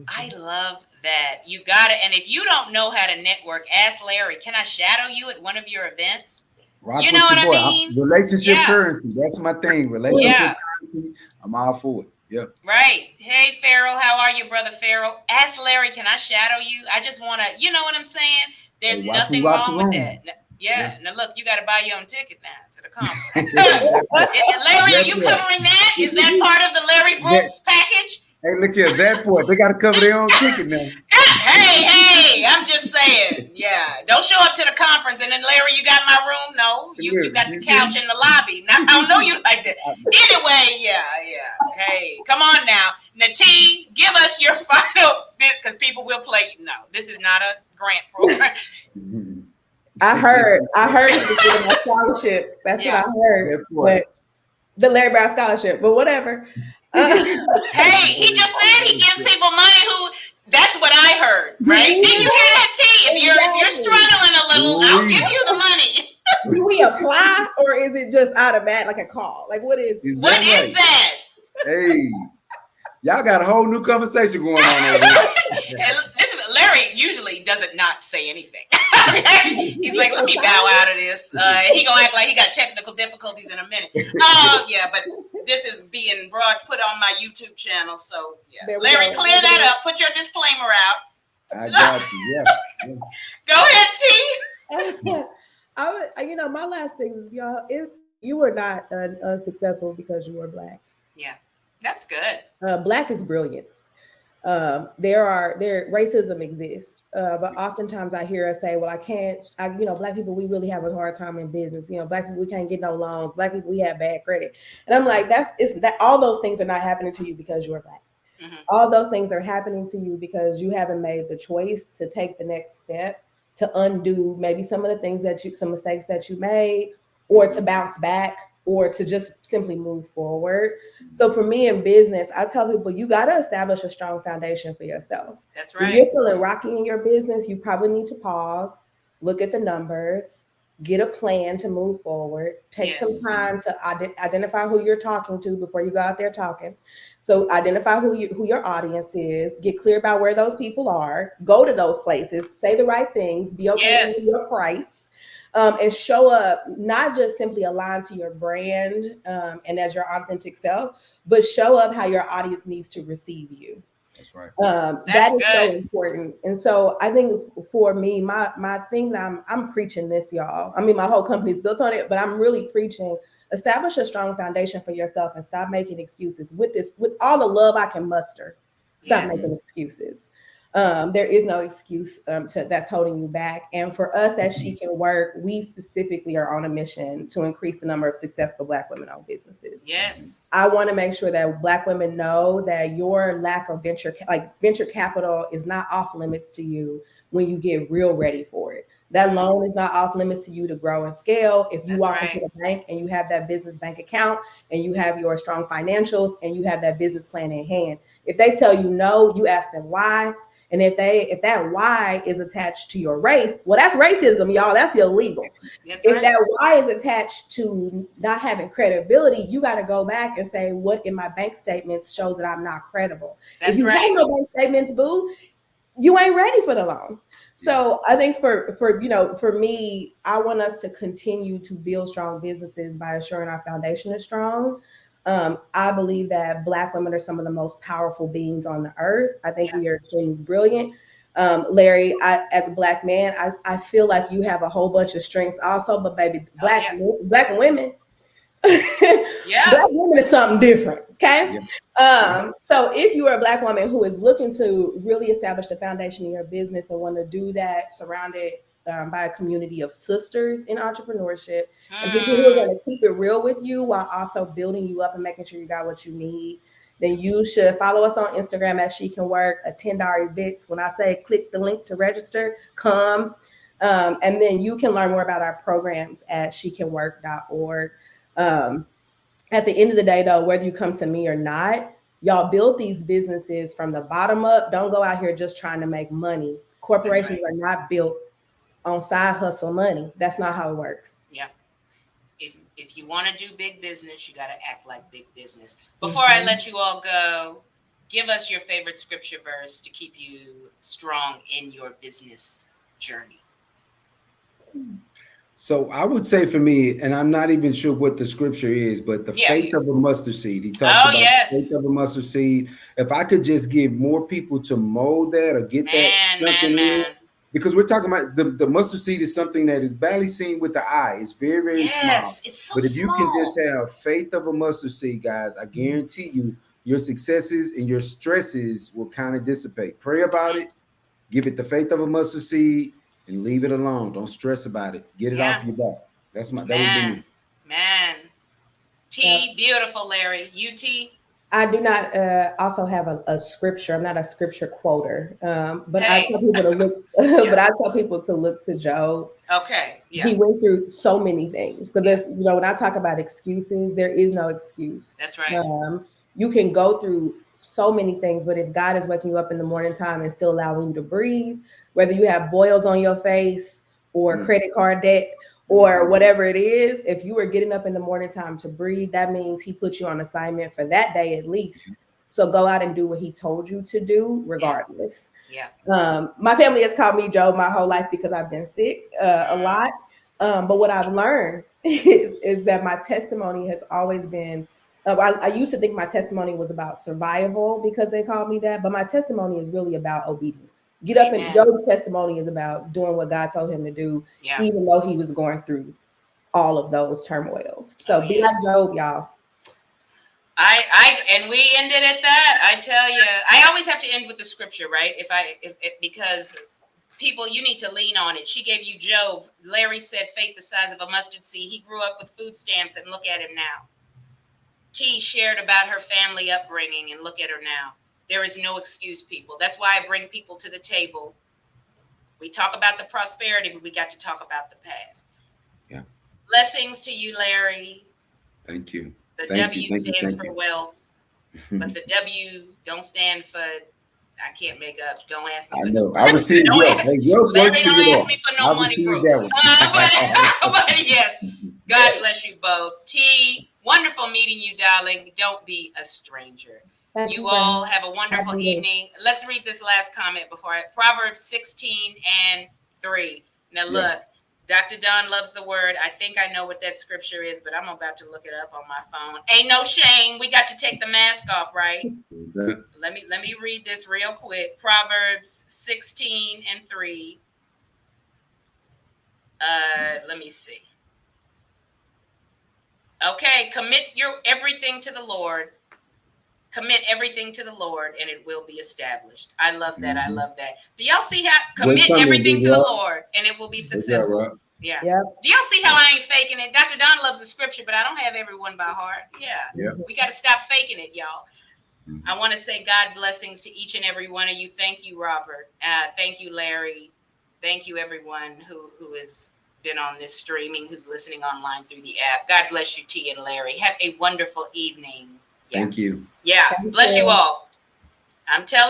I love that. You got it. And if you don't know how to network, ask Larry. Can I shadow you at one of your events? Rock You know with what your I boy. mean? Relationship Yeah. currency. That's my thing. Relationship Yeah. currency. I'm all for it. Yeah. Right. Hey, Farrell, how are you, brother Farrell? Ask Larry, can I shadow you? I just want to, you know what I'm saying? There's Hey, watch me nothing rock the wrong with that. room. Yeah. Yeah. Now, look, you got to buy your own ticket now to the conference. That part. Larry, are That you part. covering that? Is that part of the Larry Brooks package? Hey, look here, that part. They got to cover their own ticket now. Hey, I'm just saying. Yeah. Don't show up to the conference and then, Larry, you got my room? No, you Look, got you the couch see? in the lobby. Now, I don't know you like that. Anyway, yeah. Hey, come on now. T, give us your final bit, because people will play. No, this is not a grant program. I heard people getting my scholarships. That's Yeah. what I heard. But the Larry Brown scholarship, but whatever. Hey, he just said he gives people money who. That's what I heard, right? Didn't you hear that, T? If you're struggling a little, I'll give you the money. Do we apply, or is it just automatic, like a call? Like what is? What is that? Hey, y'all got a whole new conversation going on over here. And Larry usually doesn't not say anything. He's like, let me bow out of this. He gonna act like he got technical difficulties in a minute. Yeah, but this is being put on my YouTube channel. So yeah, Larry, clear that up. Put your disclaimer out. I got you. Yeah. Go ahead, T. My last thing is, y'all, you were not unsuccessful because you were Black. Yeah, that's good. Black is brilliance. Racism exists, but oftentimes I hear us say, well, Black people, we really have a hard time in business. Black people, we can't get no loans. Black people, we have bad credit. And I'm like, all those things are not happening to you because you are Black. Mm-hmm. All those things are happening to you because you haven't made the choice to take the next step, to undo maybe some mistakes that you made, or to bounce back, or to just simply move forward. So for me in business, I tell people, you got to establish a strong foundation for yourself. That's right. When you're feeling rocky in your business, you probably need to pause, look at the numbers, get a plan to move forward, take some time to identify who you're talking to before you go out there talking. So identify who your audience is, get clear about where those people are, go to those places, say the right things, be okay with your price. And show up, not just simply aligned to your brand and as your authentic self, but show up how your audience needs to receive you. That's right. That That's is so good. important. And so I think for me, my thing that I'm preaching this, y'all. I mean, my whole company is built on it, but I'm really preaching. Establish a strong foundation for yourself and stop making excuses. With all the love I can muster, stop Yes. making excuses. There is no excuse that's holding you back. And for us as She Can Work, we specifically are on a mission to increase the number of successful Black women-owned businesses. Yes. I want to make sure that Black women know that your lack of venture capital is not off limits to you when you get real ready for it. That Mm, loan is not off limits to you to grow and scale. If you that's walk into right. the bank and you have that business bank account and you have your strong financials and you have that business plan in hand, if they tell you no, you ask them why. And if that why is attached to your race, well, that's racism, y'all. That's illegal. That's If right. that why is attached to not having credibility, you got to go back and say, what in my bank statements shows that I'm not credible? If That's you have right. no bank statements, boo, you ain't ready for the loan. Yeah. So I think for me, I want us to continue to build strong businesses by assuring our foundation is strong. I believe that Black women are some of the most powerful beings on the earth. I think Yeah. we are extremely brilliant. Larry, as a Black man, I feel like you have a whole bunch of strengths also, but baby, Oh yeah. Black women, Yeah. Black women is something different. Okay. Yeah. Yeah. So if you are a Black woman who is looking to really establish the foundation in your business and want to do that surrounded by a community of sisters in entrepreneurship and people who are Mm, going to keep it real with you while also building you up and making sure you got what you need, then you should follow us on Instagram at She Can Work, a $10 event. When I say click the link to register, come. And then you can learn more about our programs at shecanwork.org. Um, at the end of the day, though, whether you come to me or not, y'all build these businesses from the bottom up. Don't go out here just trying to make money. that's Corporations right. are not built on side hustle money. That's not how it works. Yeah. If you want to do big business, you got to act like big business. Before I Mhm. let you all go, give us your favorite scripture verse to keep you strong in your business journey. So I would say for me, and I'm not even sure what the scripture is, but the Yeah. faith of a mustard seed. He talks Oh about the faith yes. of a mustard seed. If I could just get more people to mold that or get that Man, sunken man, in, man. because we're talking about the mustard seed is something that is barely seen with the eye. It's very, very small. Yes, it's so But if you can just small. have faith of a mustard seed, guys, I guarantee you your successes and your stresses will kind of dissipate. Pray about it, give it the faith of a mustard seed, and leave it alone. Don't stress about it. Get it Yeah, off your back. That would be man, me. man. Yep. T, beautiful, Larry. UT. I do not also have a scripture. I'm not a scripture quoter, but I Hey, tell people to look. yeah. But I tell people to look to Job. Okay, yeah. He went through so many things. So Yeah, this, when I talk about excuses, there is no excuse. that's right. Um, you can go through so many things, but if God is waking you up in the morning time and still allowing you to breathe, whether you have boils on your face or Mm, credit card debt or mhm, whatever it is, if you are getting up in the morning time to breathe, that means He put you on assignment for that day at yeah, least. So go out and do what He told you to do, Yeah, regardless. yeah. My family has called me Joe my whole life because I've been sick a Mm, lot. But what I've learned is that my testimony has always been. I used to think my testimony was about survival because they called me that, but my testimony is really about obedience. Get up and amen. Job's testimony is about doing what God told him to do, Yeah. even though he was going through all of those turmoils. Oh So be like yes. Job, y'all. And we ended at that. I tell you, I always have to end with the scripture, right? If because people, you need to lean on it. She gave you Job. Larry said faith the size of a mustard seed. He grew up with food stamps, and look at him now. T shared about her family upbringing, and look at her now. There is no excuse, people. That's why I bring people to the table. We talk about the prosperity, but we got to talk about the past. yeah. Blessings to you, Larry. Thank you. The Thank you. W Thank you. stands Thank for you. wealth, but the W don't stand for, I can't make up. Don't ask me I for no know. I money. received Don't wealth. ask, Hey, wealth works Larry, for you don't ask me all. for I no money received proofs. that But yes, God bless you both. T, wonderful meeting you, darling. Don't be a stranger. Thank You you, friend. all have a wonderful Happy to. evening. Let's read this last comment before Proverbs 16 and 3. Now Yeah. look, Dr. Don loves the word. I think I know what that scripture is, but I'm about to look it up on my phone. Ain't no shame. We got to take the mask off, right? Let me read this real quick. Proverbs 16:3. Let me see. Okay, commit your everything to the Lord. Commit everything to the Lord, and it will be established. I love that. I love that. Do y'all see how commit everything to the Lord, and it will be successful? Right? Yeah. Yep. Do y'all see how I ain't faking it? Dr. Don loves the scripture, but I don't have everyone by heart. Yeah. We got to stop faking it, y'all. I want to say God blessings to each and every one of you. Thank you, Robert. Thank you, Larry. Thank you, everyone who has been on this streaming, who's listening online through the app. God bless you, T and Larry. Have a wonderful evening. Thank you. Yeah. Bless you all. I'm telling